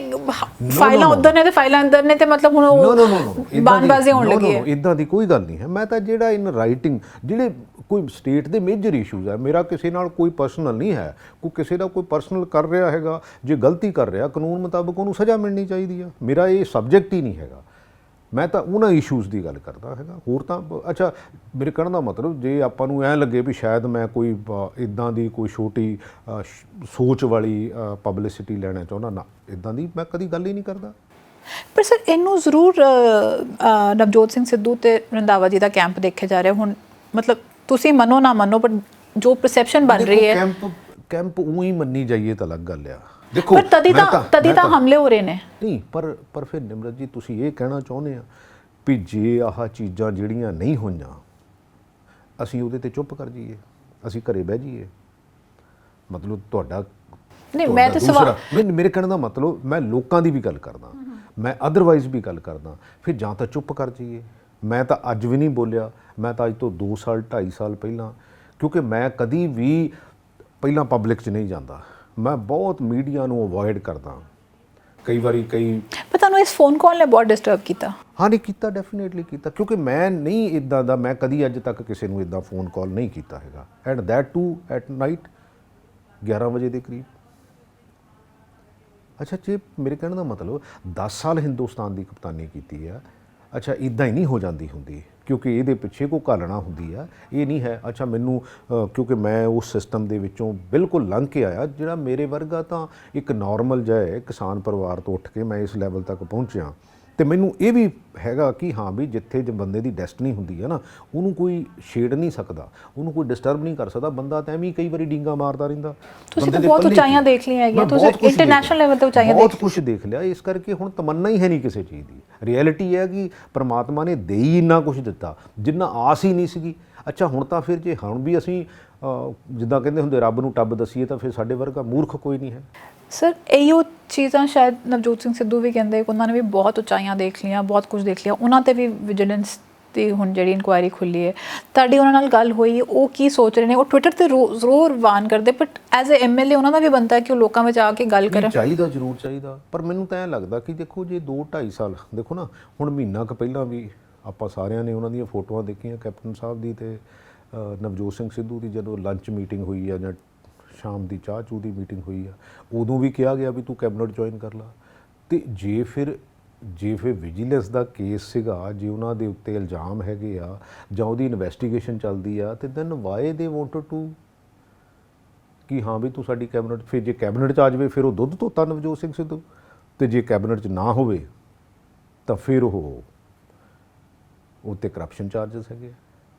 Speaker 1: ਫਾਈਲਾਂ ਉਧਰ ਨੇ ਤੇ ਫਾਈਲਾਂ ਅੰਦਰ ਨੇ ਤੇ ਮਤਲਬ ਹੁਣ ਉਹ ਬਾਨਬਾਜ਼ੀ ਹੋਣ ਲੱਗੀ ਹੈ।
Speaker 2: ਇਦਾਂ ਦੀ ਕੋਈ ਗੱਲ ਨਹੀਂ ਹੈ। ਮੈਂ ਤਾਂ ਜਿਹੜਾ ਇਨ ਰਾਈਟਿੰਗ ਜਿਹੜੇ ਕੋਈ ਸਟੇਟ ਦੇ ਮੇਜਰ ਇਸ਼ੂਜ਼ ਹੈ, ਮੇਰਾ ਕਿਸੇ ਨਾਲ ਕੋਈ ਪਰਸਨਲ ਨਹੀਂ ਹੈ। ਕੋਈ ਕਿਸੇ ਦਾ ਕੋਈ ਪਰਸਨਲ ਕਰ ਰਿਹਾ ਹੈਗਾ, ਜੇ ਗਲਤੀ ਕਰ ਰਿਹਾ ਕਾਨੂੰਨ ਮੁਤਾਬਕ ਉਹਨੂੰ ਸਜ਼ਾ ਮਿਲਣੀ ਚਾਹੀਦੀ ਆ। ਮੇਰਾ ਇਹ ਸਬਜੈਕਟ ਹੀ ਨਹੀਂ ਹੈਗਾ। ਮੈਂ ਤਾਂ ਉਹਨਾਂ ਇਸ਼ੂਜ਼ ਦੀ ਗੱਲ ਕਰਦਾ ਹੈਗਾ। ਹੋਰ ਤਾਂ ਅੱਛਾ, ਮੇਰੇ ਕਹਿਣ ਦਾ ਮਤਲਬ ਜੇ ਆਪਾਂ ਨੂੰ ਐਂ ਲੱਗੇ ਵੀ ਸ਼ਾਇਦ ਮੈਂ ਕੋਈ ਇੱਦਾਂ ਦੀ ਕੋਈ ਛੋਟੀ ਸੋਚ ਵਾਲੀ ਪਬਲਿਸਿਟੀ ਲੈਣਾ ਚਾਹੁੰਦਾ, ਨਾ, ਇੱਦਾਂ ਦੀ ਮੈਂ ਕਦੀ ਗੱਲ ਹੀ ਨਹੀਂ ਕਰਦਾ।
Speaker 1: ਪਰ ਸਰ ਇਹਨੂੰ ਜ਼ਰੂਰ ਨਵਜੋਤ ਸਿੰਘ ਸਿੱਧੂ ਤੇ ਰੰਧਾਵਾ ਜੀ ਦਾ ਕੈਂਪ ਦੇਖਿਆ ਜਾ ਰਿਹਾ ਹੁਣ, ਮਤਲਬ ਤੁਸੀਂ ਮੰਨੋ ਨਾ ਮੰਨੋ, ਪਰ ਜੋ ਪਰਸੈਪਸ਼ਨ ਬਣ ਰਹੀ ਹੈ
Speaker 2: ਕੈਂਪ ਉਹੀ ਮੰਨੀ ਜਾਈਏ ਤਾਂ ਅਲੱਗ ਗੱਲ ਆ। ਦੇਖੋ
Speaker 1: ਪਰ ਤਦੀ ਤਾਂ ਹਮਲੇ ਹੋ ਰਹੇ ਨੇ।
Speaker 2: ਨਹੀਂ, ਪਰ ਫਿਰ ਨਿਮਰਤ ਜੀ ਤੁਸੀਂ ਇਹ ਕਹਿਣਾ ਚਾਹੁੰਦੇ ਆ ਵੀ ਜੇ ਆਹ ਚੀਜ਼ਾਂ ਜਿਹੜੀਆਂ ਨਹੀਂ ਹੋਈਆਂ ਅਸੀਂ ਉਹਦੇ ਤੇ ਚੁੱਪ ਕਰ ਜਾਈਏ, ਅਸੀਂ ਘਰੇ ਬਹਿ ਜਾਈਏ? ਮਤਲਬ ਤੁਹਾਡਾ
Speaker 1: ਨਹੀਂ, ਮੈਂ ਤਾਂ ਸਵਾਲ
Speaker 2: ਨਹੀਂ, ਮੇਰੇ ਕਹਿਣ ਦਾ ਮਤਲਬ ਮੈਂ ਲੋਕਾਂ ਦੀ ਵੀ ਗੱਲ ਕਰਦਾ, ਮੈਂ ਅਦਰਵਾਈਜ਼ ਵੀ ਗੱਲ ਕਰਦਾ। ਫਿਰ ਜਾਂ ਤਾਂ ਚੁੱਪ ਕਰ ਜਾਈਏ। ਮੈਂ ਤਾਂ ਅੱਜ ਵੀ ਨਹੀਂ ਬੋਲਿਆ, ਮੈਂ ਤਾਂ ਅੱਜ ਤੋਂ 2 ਸਾਲ 2.5 ਸਾਲ ਪਹਿਲਾਂ, ਕਿਉਂਕਿ ਮੈਂ ਕਦੀ ਵੀ ਪਹਿਲਾਂ ਪਬਲਿਕ 'ਚ ਨਹੀਂ ਜਾਂਦਾ। ਮੈਂ ਬਹੁਤ ਮੀਡੀਆ ਨੂੰ ਅਵੋਇਡ ਕਰਦਾ। ਕਈ ਵਾਰੀ
Speaker 1: ਪਰ ਤੁਹਾਨੂੰ ਇਸ ਫੋਨ ਕਾਲ ਨੇ ਬਹੁਤ ਡਿਸਟਰਬ ਕੀਤਾ?
Speaker 2: ਹਾਂ, ਨਹੀਂ ਕੀਤਾ, ਡੈਫੀਨੇਟਲੀ ਕੀਤਾ, ਕਿਉਂਕਿ ਮੈਂ ਨਹੀਂ ਇੱਦਾਂ ਦਾ, ਮੈਂ ਕਦੀ ਅੱਜ ਤੱਕ ਕਿਸੇ ਨੂੰ ਇੱਦਾਂ ਫੋਨ ਕਾਲ ਨਹੀਂ ਕੀਤਾ ਹੈਗਾ। And that too at night 11 ਵਜੇ ਦੇ ਕਰੀਬ। ਅੱਛਾ, ਜੇ ਮੇਰੇ ਕਹਿਣ ਦਾ ਮਤਲਬ 10 ਸਾਲ ਹਿੰਦੁਸਤਾਨ ਦੀ ਕਪਤਾਨੀ ਕੀਤੀ ਆ, ਅੱਛਾ ਇੱਦਾਂ ਹੀ ਨਹੀਂ ਹੋ ਜਾਂਦੀ ਹੁੰਦੀ, ਕਿਉਂਕਿ ਇਹਦੇ ਪਿੱਛੇ ਕੋਈ ਘਾਲਣਾ ਹੁੰਦੀ ਆ। ਇਹ ਨਹੀਂ ਹੈ ਅੱਛਾ ਮੈਨੂੰ ਕਿਉਂਕਿ ਮੈਂ ਉਸ ਸਿਸਟਮ ਦੇ ਵਿੱਚੋਂ ਬਿਲਕੁਲ ਲੰਘ ਕੇ ਆਇਆ, ਜਿਹੜਾ ਮੇਰੇ ਵਰਗਾ ਤਾਂ ਇੱਕ ਨਾਰਮਲ ਜਿਹਾ ਹੈ ਕਿਸਾਨ ਪਰਿਵਾਰ ਤੋਂ ਉੱਠ ਕੇ ਮੈਂ ਇਸ ਲੈਵਲ ਤੱਕ ਪਹੁੰਚਿਆ। ਤੇ ਮੈਨੂੰ ਇਹ ਵੀ ਹੈਗਾ ਕਿ ਹਾਂ ਵੀ ਜਿੱਥੇ ਜੇ ਬੰਦੇ ਦੀ ਡੈਸਟਨੀ ਹੁੰਦੀ ਹੈ ਨਾ, ਉਹਨੂੰ ਕੋਈ ਛੇੜ ਨਹੀਂ ਸਕਦਾ, ਉਹਨੂੰ ਕੋਈ ਡਿਸਟਰਬ ਨਹੀਂ ਕਰ ਸਕਦਾ। ਬੰਦਾ ਤਾਂ ਐਵੇਂ ਕਈ ਵਾਰੀ ਡੀਂਗਾ ਮਾਰਦਾ ਰਹਿੰਦਾ।
Speaker 1: ਤੁਸੀਂ ਤਾਂ ਬਹੁਤ ਉਚਾਈਆਂ ਦੇਖ ਲਈਆਂ ਹੈਗੀਆਂ, ਤੁਸੀਂ ਇੰਟਰਨੈਸ਼ਨਲ ਲੈਵਲ ਤੇ ਉਚਾਈਆਂ
Speaker 2: ਬਹੁਤ ਕੁਝ ਦੇਖ ਲਿਆ। ਇਸ ਕਰਕੇ ਹੁਣ ਤਮੰਨਾ ਹੀ ਹੈ ਨਹੀਂ ਕਿਸੇ ਚੀਜ਼ ਦੀ। ਰਿਐਲਿਟੀ ਹੈ ਕਿ ਪ੍ਰਮਾਤਮਾ ਨੇ ਦੇ ਹੀ ਇੰਨਾ ਕੁਝ ਦਿੱਤਾ ਜਿੰਨਾ ਆਸ ਹੀ ਨਹੀਂ ਸੀਗੀ। ਅੱਛਾ, ਹੁਣ ਤਾਂ ਫਿਰ ਜੇ ਹੁਣ ਵੀ ਅਸੀਂ ਜਿੱਦਾਂ ਕਹਿੰਦੇ ਹੁੰਦੇ ਰੱਬ ਨੂੰ ਟੱਬ ਦਸੀਏ ਤਾਂ ਫਿਰ ਸਾਡੇ ਵਰਗਾ ਮੂਰਖ ਕੋਈ ਨਹੀਂ ਹੈ।
Speaker 1: ਸਰ ਇਹੋ ਚੀਜ਼ਾਂ ਸ਼ਾਇਦ ਨਵਜੋਤ ਸਿੰਘ ਸਿੱਧੂ ਵੀ ਕਹਿੰਦੇ, ਉਹਨਾਂ ਨੇ ਵੀ ਬਹੁਤ ਉਚਾਈਆਂ ਦੇਖ ਲਈਆਂ, ਬਹੁਤ ਕੁਝ ਦੇਖ ਲਿਆ। ਉਹਨਾਂ ਤੇ ਵੀ ਵਿਜੀਲੈਂਸ ਦੀ ਹੁਣ ਜਿਹੜੀ ਇਨਕੁਆਇਰੀ ਖੁੱਲੀ ਹੈ, ਤੁਹਾਡੀ ਉਹਨਾਂ ਨਾਲ ਗੱਲ ਹੋਈ, ਉਹ ਕੀ ਸੋਚ ਰਹੇ ਨੇ? ਉਹ ਟਵਿੱਟਰ ਤੇ ਜ਼ਰੂਰ ਵਾਨ ਕਰਦੇ, ਬਟ ਐਜ਼ ਅ MLA ਉਹਨਾਂ ਦਾ ਵੀ ਬਣਦਾ ਹੈ ਕਿ ਉਹ ਲੋਕਾਂ ਵਿੱਚ ਆ ਕੇ ਗੱਲ ਕਰਨ।
Speaker 2: ਚਾਹੀਦਾ, ਜ਼ਰੂਰ ਚਾਹੀਦਾ। ਪਰ ਮੈਨੂੰ ਤਾਂ ਐਂ ਲੱਗਦਾ ਕਿ ਦੇਖੋ ਜੇ 2-2.5 ਸਾਲ ਦੇਖੋ ਨਾ, ਹੁਣ ਮਹੀਨਾ ਕੁ ਪਹਿਲਾਂ ਵੀ ਆਪਾਂ ਸਾਰਿਆਂ ਨੇ ਉਹਨਾਂ ਦੀਆਂ ਫੋਟੋਆਂ ਦੇਖੀਆਂ, ਕੈਪਟਨ ਸਾਹਿਬ ਦੀ ਤੇ ਨਵਜੋਤ ਸਿੰਘ ਸਿੱਧੂ ਦੀ, ਜਦੋਂ ਲੰਚ ਮੀਟਿੰਗ ਹੋਈ ਆ ਜਾਂ ਸ਼ਾਮ ਦੀ ਚਾਹ ਚੂਹ ਦੀ ਮੀਟਿੰਗ ਹੋਈ ਆ, ਉਦੋਂ ਵੀ ਕਿਹਾ ਗਿਆ ਵੀ ਤੂੰ ਕੈਬਨਿਟ ਜੁਆਇਨ ਕਰ ਲਾ। ਤੇ ਜੇ ਫਿਰ ਵਿਜੀਲੈਂਸ ਦਾ ਕੇਸ ਸੀਗਾ, ਜੇ ਉਹਨਾਂ ਦੇ ਉੱਤੇ ਇਲਜ਼ਾਮ ਹੈਗੇ ਆ ਜਾਂ ਉਹਦੀ ਇਨਵੈਸਟੀਗੇਸ਼ਨ ਚੱਲਦੀ ਆ, ਤੇ then why they wanted to ਕਿ ਹਾਂ ਵੀ ਤੂੰ ਸਾਡੀ ਕੈਬਨਿਟ। ਫਿਰ ਜੇ ਕੈਬਨਿਟ 'ਚ ਆ ਜਾਵੇ ਫਿਰ ਉਹ ਦੁੱਧ ਧੋਤਾ ਨਵਜੋਤ ਸਿੰਘ ਸਿੱਧੂ, ਤੇ ਜੇ ਕੈਬਨਿਟ 'ਚ ਨਾ ਹੋਵੇ ਤਾਂ ਫਿਰ ਉਹ ਉੱਤੇ ਕਰਪਸ਼ਨ ਚਾਰਜਸ ਹੈਗੇ।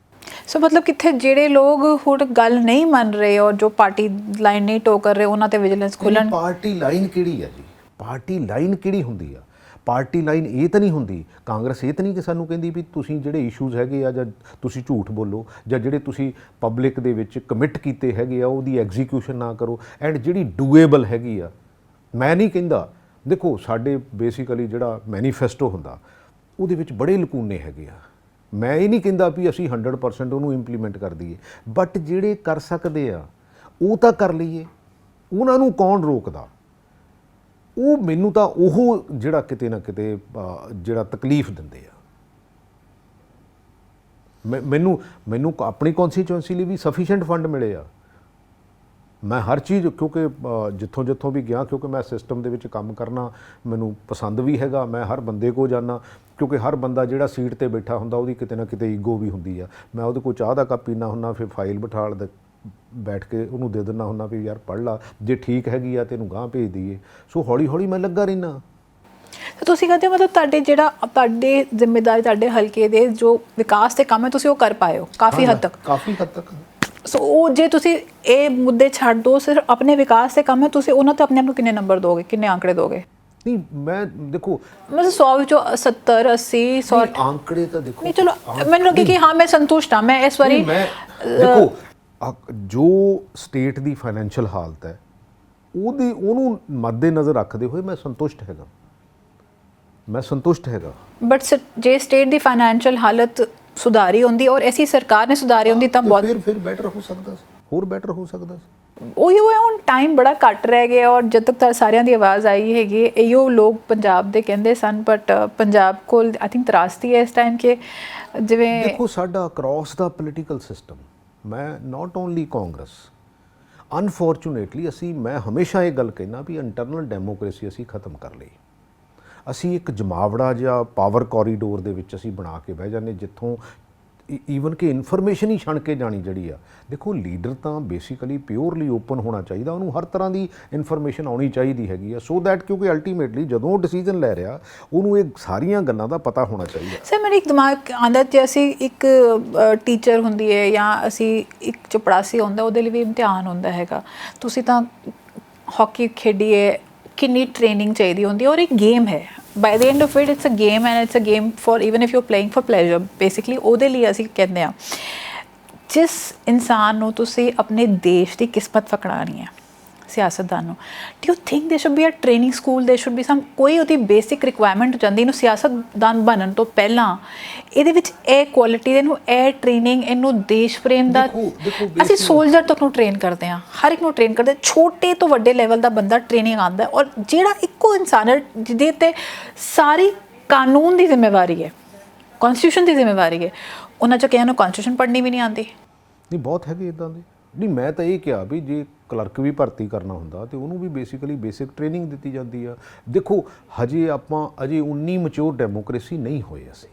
Speaker 1: ਸੋ ਮਤਲਬ ਕਿੱਥੇ ਜਿਹੜੇ ਲੋਕ ਹੁਣ ਗੱਲ ਨਹੀਂ ਮੰਨ ਰਹੇ ਔਰ ਜੋ ਪਾਰਟੀ ਲਾਈਨ ਨਹੀਂ ਟੋ ਕਰ ਰਹੇ, ਉਹਨਾਂ ਤੇ ਵਿਜੀਲੈਂਸ ਖੁੱਲਣ।
Speaker 2: ਪਾਰਟੀ ਲਾਈਨ ਕਿਹੜੀ ਹੈ ਜੀ? ਪਾਰਟੀ ਲਾਈਨ ਕਿਹੜੀ ਹੁੰਦੀ ਆ? ਪਾਰਟੀ ਲਾਈਨ ਇਹ ਤਾਂ ਨਹੀਂ ਹੁੰਦੀ, ਕਾਂਗਰਸ ਇਹ ਤਾਂ ਨਹੀਂ ਕਿ ਸਾਨੂੰ ਕਹਿੰਦੀ ਵੀ ਤੁਸੀਂ ਜਿਹੜੇ ਇਸ਼ੂਜ਼ ਹੈਗੇ ਆ ਜਾਂ ਤੁਸੀਂ ਝੂਠ ਬੋਲੋ, ਜਾਂ ਜਿਹੜੇ ਤੁਸੀਂ ਪਬਲਿਕ ਦੇ ਵਿੱਚ ਕਮਿਟ ਕੀਤੇ ਹੈਗੇ ਆ ਉਹਦੀ ਐਗਜ਼ੀਕਿਊਸ਼ਨ ਨਾ ਕਰੋ। ਐਂਡ ਜਿਹੜੀ ਡੂਏਬਲ ਹੈਗੀ ਆ, ਮੈਂ ਨਹੀਂ ਕਹਿੰਦਾ, ਦੇਖੋ ਸਾਡੇ ਬੇਸਿਕਲੀ ਜਿਹੜਾ ਮੈਨੀਫੈਸਟੋ ਹੁੰਦਾ ਉਹਦੇ ਵਿੱਚ ਬੜੇ ਲਕੂਨੇ ਹੈਗੇ ਆ। ਮੈਂ ਇਹ ਨਹੀਂ ਕਹਿੰਦਾ ਵੀ ਅਸੀਂ 100% ਉਹਨੂੰ ਇੰਪਲੀਮੈਂਟ ਕਰ ਦਈਏ, ਬਟ ਜਿਹੜੇ ਕਰ ਸਕਦੇ ਆ ਉਹ ਤਾਂ ਕਰ ਲਈਏ। ਉਹਨਾਂ ਨੂੰ ਕੌਣ ਰੋਕਦਾ? ਉਹ ਮੈਨੂੰ ਤਾਂ ਉਹ ਜਿਹੜਾ ਕਿਤੇ ਨਾ ਕਿਤੇ ਜਿਹੜਾ ਤਕਲੀਫ ਦਿੰਦੇ ਆ। ਮੈਨੂੰ ਆਪਣੀ ਕੌਨਸਟੀਚੁਐਂਸੀ ਲਈ ਵੀ ਸਫੀਸ਼ੀਐਂਟ ਫੰਡ ਮਿਲੇ ਆ। ਮੈਂ ਹਰ ਚੀਜ਼, ਕਿਉਂਕਿ ਜਿੱਥੋਂ ਵੀ ਗਿਆ, ਕਿਉਂਕਿ ਮੈਂ ਸਿਸਟਮ ਦੇ ਵਿੱਚ ਕੰਮ ਕਰਨਾ ਮੈਨੂੰ ਪਸੰਦ ਵੀ ਹੈਗਾ। ਮੈਂ ਹਰ ਬੰਦੇ ਕੋਲ ਜਾਂਦਾ, ਕਿਉਂਕਿ ਹਰ ਬੰਦਾ ਜਿਹੜਾ ਸੀਟ ਤੇ ਬੈਠਾ ਹੁੰਦਾ ਉਹਦੀ ਕਿਤੇ ਨਾ ਕਿਤੇ ਈਗੋ ਵੀ ਹੁੰਦੀ ਆ। ਮੈਂ ਉਹਦੇ ਕੋਲ ਚਾਹ ਦਾ ਕੱਪ ਪੀਣਾ ਹੁੰਦਾ, ਫਿਰ ਫਾਈਲ ਬਿਠਾਲ ਦੇ ਬੈਠ ਕੇ ਉਹਨੂੰ ਦੇ ਦਿੰਦਾ ਹੁੰਦਾ ਵੀ ਯਾਰ ਪੜ੍ਹ ਲਾ, ਜੇ ਠੀਕ ਹੈਗੀ ਆ ਤੈਨੂੰ ਗਾਂਹ ਭੇਜ ਦਈਏ। ਸੋ ਹੌਲੀ ਹੌਲੀ ਮੈਂ ਲੱਗਾ ਰਹਿਣਾ।
Speaker 1: ਤੁਸੀਂ ਕਹਿੰਦੇ ਮਤਲਬ ਤੁਹਾਡੇ ਜ਼ਿੰਮੇਦਾਰੀ, ਤੁਹਾਡੇ ਹਲਕੇ ਦੇ ਜੋ ਵਿਕਾਸ ਦੇ ਕੰਮ ਹੈ ਤੁਸੀਂ ਉਹ ਕਰ ਪਾਏ ਹੋ ਕਾਫੀ ਹੱਦ ਤੱਕ। ਸੋ ਉਹ ਜੇ ਤੁਸੀਂ ਇਹ ਮੁੱਦੇ ਛੱਡ ਦੋ, ਸਿਰਫ ਆਪਣੇ ਵਿਕਾਸ ਦੇ ਕੰਮ ਹੈ, ਤੁਸੀਂ ਉਹਨਾਂ ਤੇ ਆਪਣੇ ਆਪ ਨੂੰ ਕਿੰਨੇ ਨੰਬਰ ਦੋਗੇ, ਕਿੰਨੇ ਆંકੜੇ ਦੋਗੇ?
Speaker 2: ਨਹੀਂ, ਮੈਂ ਦੇਖੋ
Speaker 1: ਮਤਲਬ 100 ਵਿੱਚੋਂ 70 80 100
Speaker 2: ਆંકੜੇ ਤਾਂ ਦੇਖੋ
Speaker 1: ਨਹੀਂ, ਚਲੋ ਮੈਨੂੰ ਲੱਗੇ ਕਿ ਹਾਂ ਮੈਂ ਸੰਤੁਸ਼ਟ ਹਾਂ। ਮੈਂ ਇਸ ਵਾਰੀ
Speaker 2: ਦੇਖੋ ਜੋ ਸਟੇਟ ਦੀ ਫਾਈਨੈਂਸ਼ੀਅਲ ਹਾਲਤ ਹੈ ਉਹਨੂੰ ਮੱਦੇ ਨਜ਼ਰ ਰੱਖਦੇ ਹੋਏ ਮੈਂ ਸੰਤੁਸ਼ਟ ਹੈਗਾ।
Speaker 1: ਬਟ ਜੇ ਸਟੇਟ ਦੀ ਫਾਈਨੈਂਸ਼ੀਅਲ ਹਾਲਤ ਸੁਧਾਰੀ ਹੁੰਦੀ ਔਰ ਐਸੀ ਸਰਕਾਰ ਨੇ ਸੁਧਾਰੀ ਹੁੰਦੀ ਤਾਂ ਬਹੁਤ
Speaker 2: ਫਿਰ ਬੈਟਰ ਹੋ ਸਕਦਾ ਸੀ, ਹੋਰ ਬੈਟਰ ਹੋ ਸਕਦਾ ਸੀ।
Speaker 1: ਉਹੀ ਹੈ, ਹੁਣ ਟਾਈਮ ਬੜਾ ਘੱਟ ਰਹਿ ਗਿਆ ਔਰ ਜਦ ਤੱਕ ਤਾਂ ਸਾਰਿਆਂ ਦੀ ਆਵਾਜ਼ ਆਈ ਹੈਗੀ ਇਹੋ ਲੋਕ ਪੰਜਾਬ ਦੇ ਕਹਿੰਦੇ ਸਨ, ਬਟ ਪੰਜਾਬ ਕੋਲ ਆਈ ਥਿੰਕ ਤਰਾਸਦੀ ਹੈ ਇਸ ਟਾਈਮ ਕਿ ਜਿਵੇਂ
Speaker 2: ਦੇਖੋ ਸਾਡਾ ਅਕ੍ਰੋਸ ਦਾ ਪੋਲੀਟੀਕਲ ਸਿਸਟਮ, ਮੈਂ ਨਾਟ ਓਨਲੀ ਕਾਂਗਰਸ, ਅਨਫੋਰਚੂਨੇਟਲੀ ਮੈਂ ਹਮੇਸ਼ਾ ਇਹ ਗੱਲ ਕਹਿਣਾ ਵੀ ਇੰਟਰਨਲ ਡੈਮੋਕ੍ਰੇਸੀ ਅਸੀਂ ਖਤਮ ਕਰ ਲਈ। ਅਸੀਂ ਇੱਕ ਜਮਾਵੜਾ ਜਿਹਾ ਪਾਵਰ ਕੋਰੀਡੋਰ ਦੇ ਵਿੱਚ ਅਸੀਂ ਬਣਾ ਕੇ ਬਹਿ ਜਾਂਦੇ, ਜਿੱਥੋਂ ਈਵਨ ਕਿ ਇਨਫੋਰਮੇਸ਼ਨ ਹੀ ਛਣ ਕੇ ਜਾਣੀ ਜਿਹੜੀ ਆ। ਦੇਖੋ ਲੀਡਰ ਤਾਂ ਬੇਸਿਕਲੀ ਪਿਓਰਲੀ ਓਪਨ ਹੋਣਾ ਚਾਹੀਦਾ, ਉਹਨੂੰ ਹਰ ਤਰ੍ਹਾਂ ਦੀ ਇਨਫੋਰਮੇਸ਼ਨ ਆਉਣੀ ਚਾਹੀਦੀ ਹੈਗੀ ਆ, ਸੋ ਦੈਟ ਕਿਉਂਕਿ ਅਲਟੀਮੇਟਲੀ ਜਦੋਂ ਉਹ ਡਿਸੀਜਨ ਲੈ ਰਿਹਾ ਉਹਨੂੰ ਇਹ ਸਾਰੀਆਂ ਗੱਲਾਂ ਦਾ ਪਤਾ ਹੋਣਾ ਚਾਹੀਦਾ।
Speaker 1: ਸਰ ਮੇਰੇ ਇੱਕ ਦਿਮਾਗ ਆਉਂਦਾ ਜੇ ਅਸੀਂ ਇੱਕ ਟੀਚਰ ਹੁੰਦੀ ਹੈ ਜਾਂ ਅਸੀਂ ਇੱਕ ਚਪੜਾਸੀ ਹੁੰਦਾ, ਉਹਦੇ ਲਈ ਵੀ ਇਮਤਿਹਾਨ ਹੁੰਦਾ ਹੈਗਾ। ਤੁਸੀਂ ਤਾਂ ਹਾਕੀ ਖੇਡੀ ਹੈ, ਕਿੰਨੀ ਟ੍ਰੇਨਿੰਗ ਚਾਹੀਦੀ ਹੁੰਦੀ ਹੈ ਔਰ ਇੱਕ ਗੇਮ ਹੈ, by the end of it it's a game and it's a game for even if you are playing for pleasure basically. ਉਹਦੇ ਲਈ ਅਸੀਂ ਕਹਿੰਦੇ ਹਾਂ ਜਿਸ ਇਨਸਾਨ ਨੂੰ ਤੁਸੀਂ ਆਪਣੇ ਦੇਸ਼ ਦੀ ਕਿਸਮਤ ਫਕੜਾਣੀ ਹੈ, ਸਿਆਸਤਦਾਨ ਨੂੰ, do you think they should be a training school, they should be some ਕੋਈ ਉਹਦੀ ਬੇਸਿਕ ਰਿਕੁਆਇਰਮੈਂਟ ਹੋ ਜਾਂਦੀ ਇਹਨੂੰ ਸਿਆਸਤਦਾਨ ਬਣਨ ਤੋਂ ਪਹਿਲਾਂ, ਇਹਦੇ ਵਿੱਚ ਇਹ ਕੁਆਲਿਟੀ, ਇਹਨੂੰ ਇਹ ਟ੍ਰੇਨਿੰਗ, ਇਹਨੂੰ ਦੇਸ਼ ਪ੍ਰੇਮ ਦਾ, ਅਸੀਂ ਸੋਲਜਰ ਤੱਕ ਨੂੰ ਟ੍ਰੇਨ ਕਰਦੇ ਹਾਂ, ਹਰ ਇੱਕ ਨੂੰ ਟ੍ਰੇਨ ਕਰਦੇ, ਛੋਟੇ ਤੋਂ ਵੱਡੇ ਲੈਵਲ ਦਾ ਬੰਦਾ ਟ੍ਰੇਨਿੰਗ ਆਉਂਦਾ ਔਰ ਜਿਹੜਾ ਇੱਕੋ ਇਨਸਾਨ ਹੈ ਜਿਹਦੇ 'ਤੇ ਸਾਰੀ ਕਾਨੂੰਨ ਦੀ ਜ਼ਿੰਮੇਵਾਰੀ ਹੈ, ਕੌਨਸਟੀਟਿਊਸ਼ਨ ਦੀ ਜ਼ਿੰਮੇਵਾਰੀ ਹੈ, ਉਹਨਾਂ 'ਚੋਂ ਕਿਹਾ ਨੂੰ ਕੌਨਸਟੀਟਿਊਸ਼ਨ ਪੜ੍ਹਨੀ ਵੀ ਨਹੀਂ ਆਉਂਦੀ।
Speaker 2: ਨਹੀਂ ਬਹੁਤ ਹੈਗੇ ਇੱਦਾਂ ਦੇ। ਨਹੀਂ ਮੈਂ ਤਾਂ ਇਹ ਕਿਹਾ ਵੀ ਜੇ ਕਲਰਕ ਵੀ ਭਰਤੀ ਕਰਨਾ ਹੁੰਦਾ ਤੇ ਉਹਨੂੰ ਵੀ ਬੇਸਿਕਲੀ ਬੇਸਿਕ ਟ੍ਰੇਨਿੰਗ ਦਿੱਤੀ ਜਾਂਦੀ ਆ। ਦੇਖੋ ਅਜੇ 19 ਮੈਚੁਰ ਡੈਮੋਕ੍ਰੇਸੀ ਨਹੀਂ ਹੋਏ ਅਸੀਂ।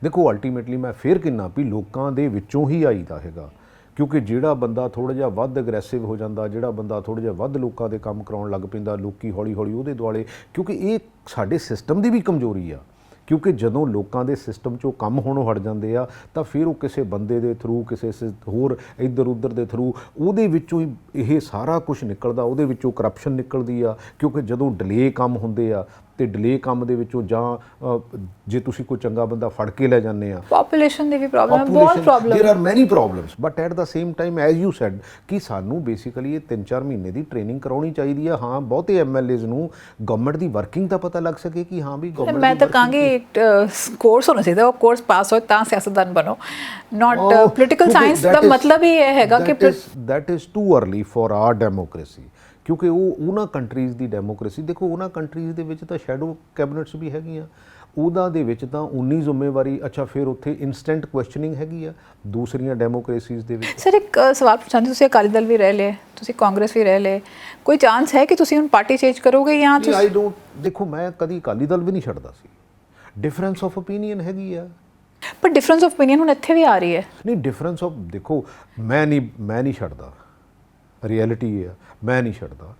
Speaker 2: ਦੇਖੋ ਅਲਟੀਮੇਟਲੀ ਮੈਂ ਫੇਰ ਕਿੰਨਾ ਵੀ ਲੋਕਾਂ ਦੇ ਵਿੱਚੋਂ ਹੀ ਆਈਦਾ ਹੈਗਾ, ਕਿਉਂਕਿ ਜਿਹੜਾ ਬੰਦਾ ਥੋੜ੍ਹਾ ਜਿਹਾ ਵੱਧ ਅਗਰੈਸਿਵ ਹੋ ਜਾਂਦਾ, ਜਿਹੜਾ ਬੰਦਾ ਥੋੜ੍ਹਾ ਜਿਹਾ ਵੱਧ ਲੋਕਾਂ ਦੇ ਕੰਮ ਕਰਾਉਣ ਲੱਗ ਪੈਂਦਾ, ਲੋਕੀ ਹੌਲੀ ਹੌਲੀ ਉਹਦੇ ਦੁਆਲੇ, ਕਿਉਂਕਿ ਇਹ ਸਾਡੇ ਸਿਸਟਮ ਦੀ ਵੀ ਕਮਜ਼ੋਰੀ ਆ। ਕਿਉਂਕਿ ਜਦੋਂ ਲੋਕਾਂ ਦੇ ਸਿਸਟਮ 'ਚੋਂ ਕੰਮ ਹੋਣੋਂ ਹਟ ਜਾਂਦੇ ਆ ਤਾਂ ਫਿਰ ਉਹ ਕਿਸੇ ਬੰਦੇ ਦੇ ਥਰੂ, ਕਿਸੇ ਹੋਰ ਇੱਧਰ ਉੱਧਰ ਦੇ ਥਰੂ, ਉਹਦੇ ਵਿੱਚੋਂ ਹੀ ਇਹ ਸਾਰਾ ਕੁਝ ਨਿਕਲਦਾ, ਉਹਦੇ ਵਿੱਚੋਂ ਕਰਪਸ਼ਨ ਨਿਕਲਦੀ ਆ। ਕਿਉਂਕਿ ਜਦੋਂ ਡਿਲੇ ਕੰਮ ਹੁੰਦੇ ਆ ਤੇ ਡਿਲੇ ਕੰਮ ਦੇ ਵਿੱਚੋਂ ਜਾਂ ਜੇ ਤੁਸੀਂ ਕੋਈ ਚੰਗਾ ਬੰਦਾ ਫੜ ਕੇ ਲੈ ਜਾਂਦੇ ਆ,
Speaker 1: ਪੋਪੂਲੇਸ਼ਨ ਦੀ ਵੀ ਪ੍ਰੋਬਲਮ ਹੈ, ਬਹੁਤ problem,
Speaker 2: there are many problems, but at the same time as you said कि सानू बेसिकली ये 3-4 महीने की ट्रेनिंग करानी चाहिए है। हाँ बहुते MLAs ਨੂੰ ਗਵਰਨਮੈਂਟ ਦੀ ਵਰਕਿੰਗ ਦਾ ਪਤਾ ਲੱਗ ਸਕੇ ਕਿ ਹਾਂ ਵੀ ਗਵਰਨਮੈਂਟ,
Speaker 1: ਮੈਂ ਤਾਂ ਕਹਾਂਗੀ ਕੋਰਸ ਹੋਣਾ ਚਾਹੀਦਾ, ਉਹ ਕੋਰਸ ਪਾਸ ਹੋਏ ਤਾਂ ਸਿਆਸਤਦਾਨ ਬਣੋ, ਨਾਟ ਪੋਲੀਟੀਕਲ ਸਾਇੰਸ ਦਾ ਮਤਲਬ ਹੀ ਇਹ ਹੈਗਾ ਕਿ
Speaker 2: that is too early for our democracy, ਕਿਉਂਕਿ ਉਹਨਾਂ ਕੰਟਰੀਜ਼ ਦੀ ਡੈਮੋਕ੍ਰੇਸੀ, ਦੇਖੋ ਉਹਨਾਂ ਕੰਟਰੀਜ਼ ਦੇ ਵਿੱਚ ਤਾਂ ਸ਼ੈਡੋ ਕੈਬਨਿਟਸ ਵੀ ਹੈਗੀਆਂ, ਉਹਦਾ ਦੇ ਵਿੱਚ ਤਾਂ ਉਨੀ ਜ਼ਿੰਮੇਵਾਰੀ, ਅੱਛਾ ਫਿਰ ਉੱਥੇ ਇਨਸਟੈਂਟ ਕੁਐਸਚਨਿੰਗ ਹੈਗੀ ਆ ਦੂਸਰੀਆਂ ਡੈਮੋਕ੍ਰੇਸੀਜ਼ ਦੇ ਵਿੱਚ।
Speaker 1: ਸਰ ਇੱਕ ਸਵਾਲ ਪੁੱਛਾਂ, ਤੁਸੀਂ ਅਕਾਲੀ ਦਲ ਵੀ ਰਹਿ ਲਏ, ਤੁਸੀਂ ਕਾਂਗਰਸ ਵੀ ਰਹਿ ਲਏ, ਕੋਈ ਚਾਂਸ ਹੈ ਕਿ ਤੁਸੀਂ ਹੁਣ ਪਾਰਟੀ ਚੇਂਜ ਕਰੋਗੇ ਜਾਂ ਤੁਸੀਂ?
Speaker 2: ਆਈ ਡੋਂਟ, ਦੇਖੋ ਮੈਂ ਕਦੀ ਅਕਾਲੀ ਦਲ ਵੀ ਨਹੀਂ ਛੱਡਦਾ ਸੀ, ਡਿਫਰੈਂਸ ਆਫ ਓਪੀਨੀਅਨ ਹੈਗੀ ਆ,
Speaker 1: ਪਰ ਡਿਫਰੈਂਸ ਆਫ ਓਪੀਨੀਅਨ ਹੁਣ ਇੱਥੇ ਵੀ ਆ ਰਹੀ ਹੈ।
Speaker 2: ਨਹੀਂ ਡਿਫਰੈਂਸ ਆਫ, ਦੇਖੋ ਮੈਂ ਨਹੀਂ ਛੱਡਦਾ, ਰਿਐਲਿਟੀ ਇਹ ਆ ਮੈਂ ਨਹੀਂ ਛੱਡਦਾ।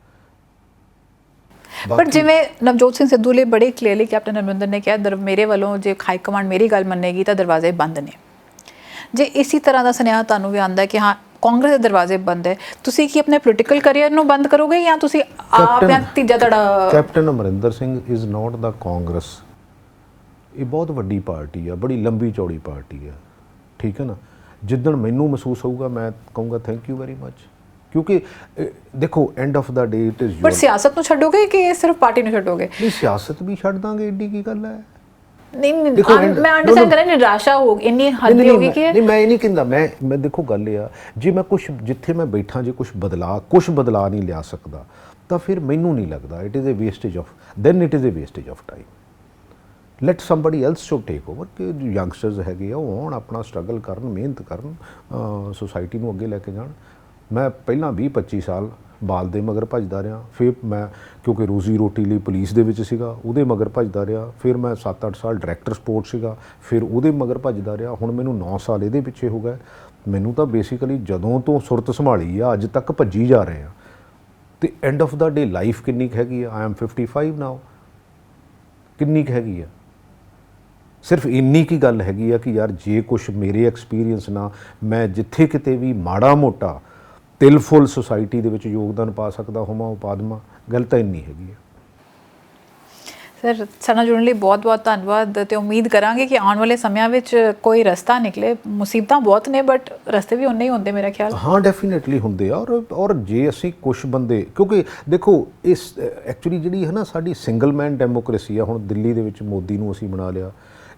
Speaker 1: ਪਰ ਜਿਵੇਂ ਨਵਜੋਤ ਸਿੰਘ ਸਿੱਧੂ ਲਈ ਬੜੇ ਕਲੀਅਰਲੀ ਕੈਪਟਨ ਅਮਰਿੰਦਰ ਨੇ ਕਿਹਾ, ਮੇਰੇ ਵੱਲੋਂ ਜੇ ਹਾਈ ਕਮਾਂਡ ਮੇਰੀ ਗੱਲ ਮੰਨੇਗੀ ਤਾਂ ਦਰਵਾਜ਼ੇ ਬੰਦ ਨੇ। ਜੇ ਇਸੇ ਤਰ੍ਹਾਂ ਦਾ ਸੁਨੇਹਾ ਤੁਹਾਨੂੰ ਵੀ ਆਉਂਦਾ ਕਿ ਹਾਂ ਕਾਂਗਰਸ ਦੇ ਦਰਵਾਜ਼ੇ ਬੰਦ ਹੈ, ਤੁਸੀਂ ਕੀ ਆਪਣੇ ਪੋਲੀਟੀਕਲ ਕੈਰੀਅਰ ਨੂੰ ਬੰਦ ਕਰੋਗੇ ਜਾਂ ਤੁਸੀਂ ਆਪ ਜਾਂ ਤੀਜਾ ਧੜਾ?
Speaker 2: Captain Amarinder Singh is not the Congress, ਇਹ ਬਹੁਤ ਵੱਡੀ ਪਾਰਟੀ ਆ, ਬੜੀ ਲੰਬੀ ਚੌੜੀ ਪਾਰਟੀ ਆ, ਠੀਕ ਹੈ ਨਾ। ਜਿੱਦਣ ਮੈਨੂੰ ਮਹਿਸੂਸ ਹੋਊਗਾ ਮੈਂ ਕਹੂੰਗਾ ਥੈਂਕ ਯੂ ਵੈਰੀ ਮੱਚ, ਕਿਉਂਕਿ ਦੇਖੋ and of the day it is your.
Speaker 1: ਪਰ ਸਿਆਸਤ ਨੂੰ ਛੱਡੋਗੇ ਕਿ ਸਿਰਫ ਪਾਰਟੀ ਨੂੰ ਛੱਡੋਗੇ?
Speaker 2: ਨਹੀਂ ਸਿਆਸਤ ਵੀ ਛੱਡ ਦਾਂਗੇ, ਏਡੀ ਕੀ ਗੱਲ ਹੈ।
Speaker 1: ਨਹੀਂ ਮੈਂ ਅੰਡਰਸਟੈਂਡ ਕਰ ਰਿਹਾ, ਨਿਰਾਸ਼ਾ ਹੋ ਗਈ, ਇੰਨੀ ਹੱਦ ਹੋ ਗਈ ਕਿ
Speaker 2: ਨਹੀਂ ਮੈਂ ਇਹ ਨਹੀਂ ਕਹਿੰਦਾ, ਮੈਂ ਦੇਖੋ ਗੱਲ ਇਹ ਆ, ਜੇ ਮੈਂ ਕੁਝ ਜਿੱਥੇ ਮੈਂ ਬੈਠਾ ਜੇ ਕੁਝ ਬਦਲਾ ਨਹੀਂ ਲਿਆ ਸਕਦਾ ਤਾਂ ਫਿਰ ਮੈਨੂੰ ਨਹੀਂ ਲੱਗਦਾ it is a wastage of, then it is a wastage of time. Let somebody else should take over, ਕਿ ਯੰਗਸਟਰਸ ਹੈਗੇ ਆ ਉਹ ਆਉਣ, ਆਪਣਾ ਸਟਰਗਲ ਕਰਨ, ਮਿਹਨਤ ਕਰਨ, ਸੋਸਾਇਟੀ ਨੂੰ ਅੱਗੇ ਲੈ ਕੇ ਜਾਣ। ਮੈਂ ਪਹਿਲਾਂ 20-25 ਸਾਲ ਬਾਲ ਦੇ ਮਗਰ ਭੱਜਦਾ ਰਿਹਾ, ਫਿਰ ਮੈਂ ਕਿਉਂਕਿ ਰੋਜ਼ੀ ਰੋਟੀ ਲਈ ਪੁਲਿਸ ਦੇ ਵਿੱਚ ਸੀਗਾ ਉਹਦੇ ਮਗਰ ਭੱਜਦਾ ਰਿਹਾ, ਫਿਰ ਮੈਂ 7-8 ਸਾਲ ਡਾਇਰੈਕਟਰ ਸਪੋਰਟ ਸੀਗਾ, ਫਿਰ ਉਹਦੇ ਮਗਰ ਭੱਜਦਾ ਰਿਹਾ, ਹੁਣ ਮੈਨੂੰ 9 ਸਾਲ ਇਹਦੇ ਪਿੱਛੇ ਹੋ ਗਏ। ਮੈਨੂੰ ਤਾਂ ਬੇਸਿਕਲੀ ਜਦੋਂ ਤੋਂ ਸੁਰਤ ਸੰਭਾਲੀ ਆ ਅੱਜ ਤੱਕ ਭੱਜੀ ਜਾ ਰਹੇ ਆ। ਤੇ and of the day life ਕਿੰਨੀ ਕੁ ਹੈਗੀ ਆ, ਆਈ ਐਮ 55 ਨਾਓ, ਕਿੰਨੀ ਕੁ ਹੈਗੀ ਆ? ਸਿਰਫ ਇੰਨੀ ਕੀ ਗੱਲ ਹੈਗੀ ਆ ਕਿ ਯਾਰ ਜੇ ਕੁਛ ਮੇਰੇ ਐਕਸਪੀਰੀਅੰਸ ਨਾਲ ਮੈਂ ਜਿੱਥੇ ਕਿਤੇ ਵੀ ਮਾੜਾ ਮੋਟਾ ਤਿਲ ਫੁੱਲ ਸੁਸਾਇਟੀ ਦੇ ਵਿੱਚ ਯੋਗਦਾਨ ਪਾ ਸਕਦਾ ਹੋਵਾਂ ਉਹ ਪਾ ਦੇਵਾਂ, ਗੱਲ ਤਾਂ ਇੰਨੀ ਹੈਗੀ ਹੈ।
Speaker 1: ਸਰ ਸਾਨੂੰ ਜੁੜਨ ਲਈ ਬਹੁਤ ਬਹੁਤ ਧੰਨਵਾਦ ਤੇ ਉਮੀਦ ਕਰਾਂਗੇ ਕਿ ਆਉਣ ਵਾਲੇ ਸਮਿਆਂ ਵਿੱਚ ਕੋਈ ਰਸਤਾ ਨਿਕਲੇ। ਮੁਸੀਬਤਾਂ ਬਹੁਤ ਨੇ ਬਟ ਰਸਤੇ ਵੀ ਉਨੇ ਹੀ ਹੁੰਦੇ ਮੇਰਾ ਖਿਆਲ।
Speaker 2: ਹਾਂ ਡੈਫੀਨੇਟਲੀ ਹੁੰਦੇ ਆ, ਔਰ ਜੇ ਅਸੀਂ ਕੁਛ ਬੰਦੇ, ਕਿਉਂਕਿ ਦੇਖੋ ਇਸ ਐਕਚੁਅਲੀ ਜਿਹੜੀ ਹੈ ਨਾ ਸਾਡੀ ਸਿੰਗਲ ਮੈਨ ਡੈਮੋਕ੍ਰੇਸੀ ਆ, ਹੁਣ ਦਿੱਲੀ ਦੇ ਵਿੱਚ ਮੋਦੀ ਨੂੰ ਅਸੀਂ ਬਣਾ ਲਿਆ,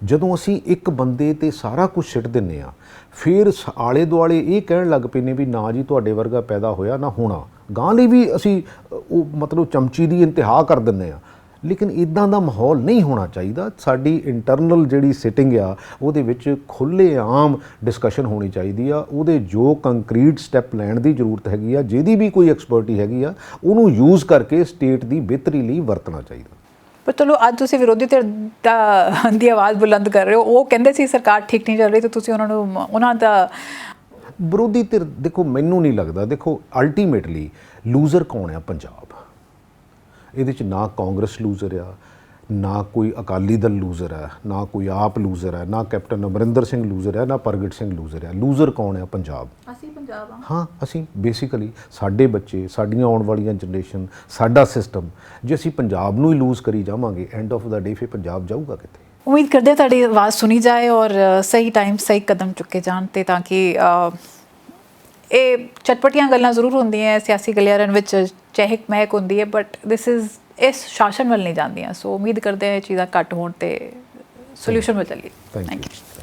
Speaker 2: ਜਦੋਂ ਅਸੀਂ ਇੱਕ ਬੰਦੇ ਤੇ ਸਾਰਾ ਕੁਝ ਸਿੱਟ ਦਿੰਨੇ ਆ, ਫਿਰ ਆਲੇ ਦੁਆਲੇ ਇਹ ਕਹਿਣ ਲੱਗ ਪਏ ਨੇ ਵੀ ਨਾ ਜੀ ਤੁਹਾਡੇ ਵਰਗਾ ਪੈਦਾ ਹੋਇਆ ਨਾ ਹੋਣਾ, ਗਾਂ ਲਈ ਵੀ ਅਸੀਂ ਉਹ ਮਤਲਬ ਚਮਚੀ ਦੀ ਇੰਤਹਾ ਕਰ ਦਿੰਨੇ ਆ। ਲੇਕਿਨ ਇਦਾਂ ਦਾ ਮਾਹੌਲ ਨਹੀਂ ਹੋਣਾ ਚਾਹੀਦਾ। ਸਾਡੀ ਇੰਟਰਨਲ ਜਿਹੜੀ ਸਿਟਿੰਗ ਆ ਉਹਦੇ ਵਿੱਚ ਖੁੱਲ੍ਹੇ ਆਮ ਡਿਸਕਸ਼ਨ ਹੋਣੀ ਚਾਹੀਦੀ ਆ। ਉਹਦੇ ਜੋ ਕੰਕਰੀਟ ਸਟੈਪ ਲੈਣ ਦੀ ਜ਼ਰੂਰਤ ਹੈਗੀ ਆ, ਜਿਹਦੀ ਵੀ ਕੋਈ ਐਕਸਪਰਟੀ ਹੈਗੀ ਆ, ਉਹਨੂੰ ਯੂਜ਼ ਕਰਕੇ ਸਟੇਟ ਦੀ ਬਿਹਤਰੀ ਲਈ ਵਰਤਣਾ ਚਾਹੀਦਾ।
Speaker 1: ਪਰ ਚਲੋ ਅੱਜ ਤੁਸੀਂ ਵਿਰੋਧੀ ਧਿਰ ਦੀ ਆਵਾਜ਼ ਬੁਲੰਦ ਕਰ ਰਹੇ ਹੋ, ਉਹ ਕਹਿੰਦੇ ਸੀ ਸਰਕਾਰ ਠੀਕ ਨਹੀਂ ਚੱਲ ਰਹੀ, ਤੇ ਤੁਸੀਂ ਉਹਨਾਂ ਦਾ
Speaker 2: ਵਿਰੋਧੀ ਧਿਰ ਦੇਖੋ, ਮੈਨੂੰ ਨਹੀਂ ਲੱਗਦਾ, ਦੇਖੋ ਅਲਟੀਮੇਟਲੀ ਲੂਜ਼ਰ ਕੌਣ ਆ? ਪੰਜਾਬ। ਇਹਦੇ 'ਚ ਨਾ ਕਾਂਗਰਸ ਲੂਜ਼ਰ ਆ, ਨਾ ਕੋਈ ਅਕਾਲੀ ਦਲ ਲੂਜ਼ਰ ਹੈ, ਨਾ ਕੋਈ ਆਪ ਲੂਜ਼ਰ ਹੈ, ਨਾ ਕੈਪਟਨ ਅਮਰਿੰਦਰ ਸਿੰਘ ਲੂਜ਼ਰ ਹੈ, ਨਾ ਪ੍ਰਗਟ ਸਿੰਘ ਲੂਜ਼ਰ ਹੈ। ਲੂਜ਼ਰ ਕੌਣ ਆ? ਪੰਜਾਬ।
Speaker 1: ਅਸੀਂ ਪੰਜਾਬ
Speaker 2: ਹਾਂ, ਅਸੀਂ ਬੇਸਿਕਲੀ ਸਾਡੇ ਬੱਚੇ, ਸਾਡੀਆਂ ਆਉਣ ਵਾਲੀਆਂ ਜਨਰੇਸ਼ਨ, ਸਾਡਾ ਸਿਸਟਮ, ਜੇ ਅਸੀਂ ਪੰਜਾਬ ਨੂੰ ਹੀ ਲੂਜ਼ ਕਰੀ ਜਾਵਾਂਗੇ, ਐਂਡ ਆਫ ਦਾ ਡੇ ਫਿਰ ਪੰਜਾਬ ਜਾਊਗਾ ਕਿੱਥੇ?
Speaker 1: ਉਮੀਦ ਕਰਦੇ ਹਾਂ ਤੁਹਾਡੀ ਆਵਾਜ਼ ਸੁਣੀ ਜਾਏ ਔਰ ਸਹੀ ਟਾਈਮ ਸਹੀ ਕਦਮ ਚੁੱਕੇ ਜਾਣ, ਤੇ ਤਾਂ ਕਿ ਇਹ ਚਟਪਟੀਆਂ ਗੱਲਾਂ ਜ਼ਰੂਰ ਹੁੰਦੀਆਂ ਸਿਆਸੀ ਗਲਿਆਰਨ ਵਿੱਚ, ਚਹਿਕ ਮਹਿਕ ਹੁੰਦੀ ਹੈ, ਬਟ ਇਸ ਸ਼ਾਸਨ ਵੱਲ ਨਹੀਂ ਜਾਂਦੀਆਂ। ਸੋ ਉਮੀਦ ਕਰਦੇ ਹਾਂ ਇਹ ਚੀਜ਼ਾਂ ਘੱਟ ਹੋਣ ਤੇ ਸੋਲੂਸ਼ਨ ਵੱਲ ਚੱਲੀਏ।
Speaker 2: Thank you.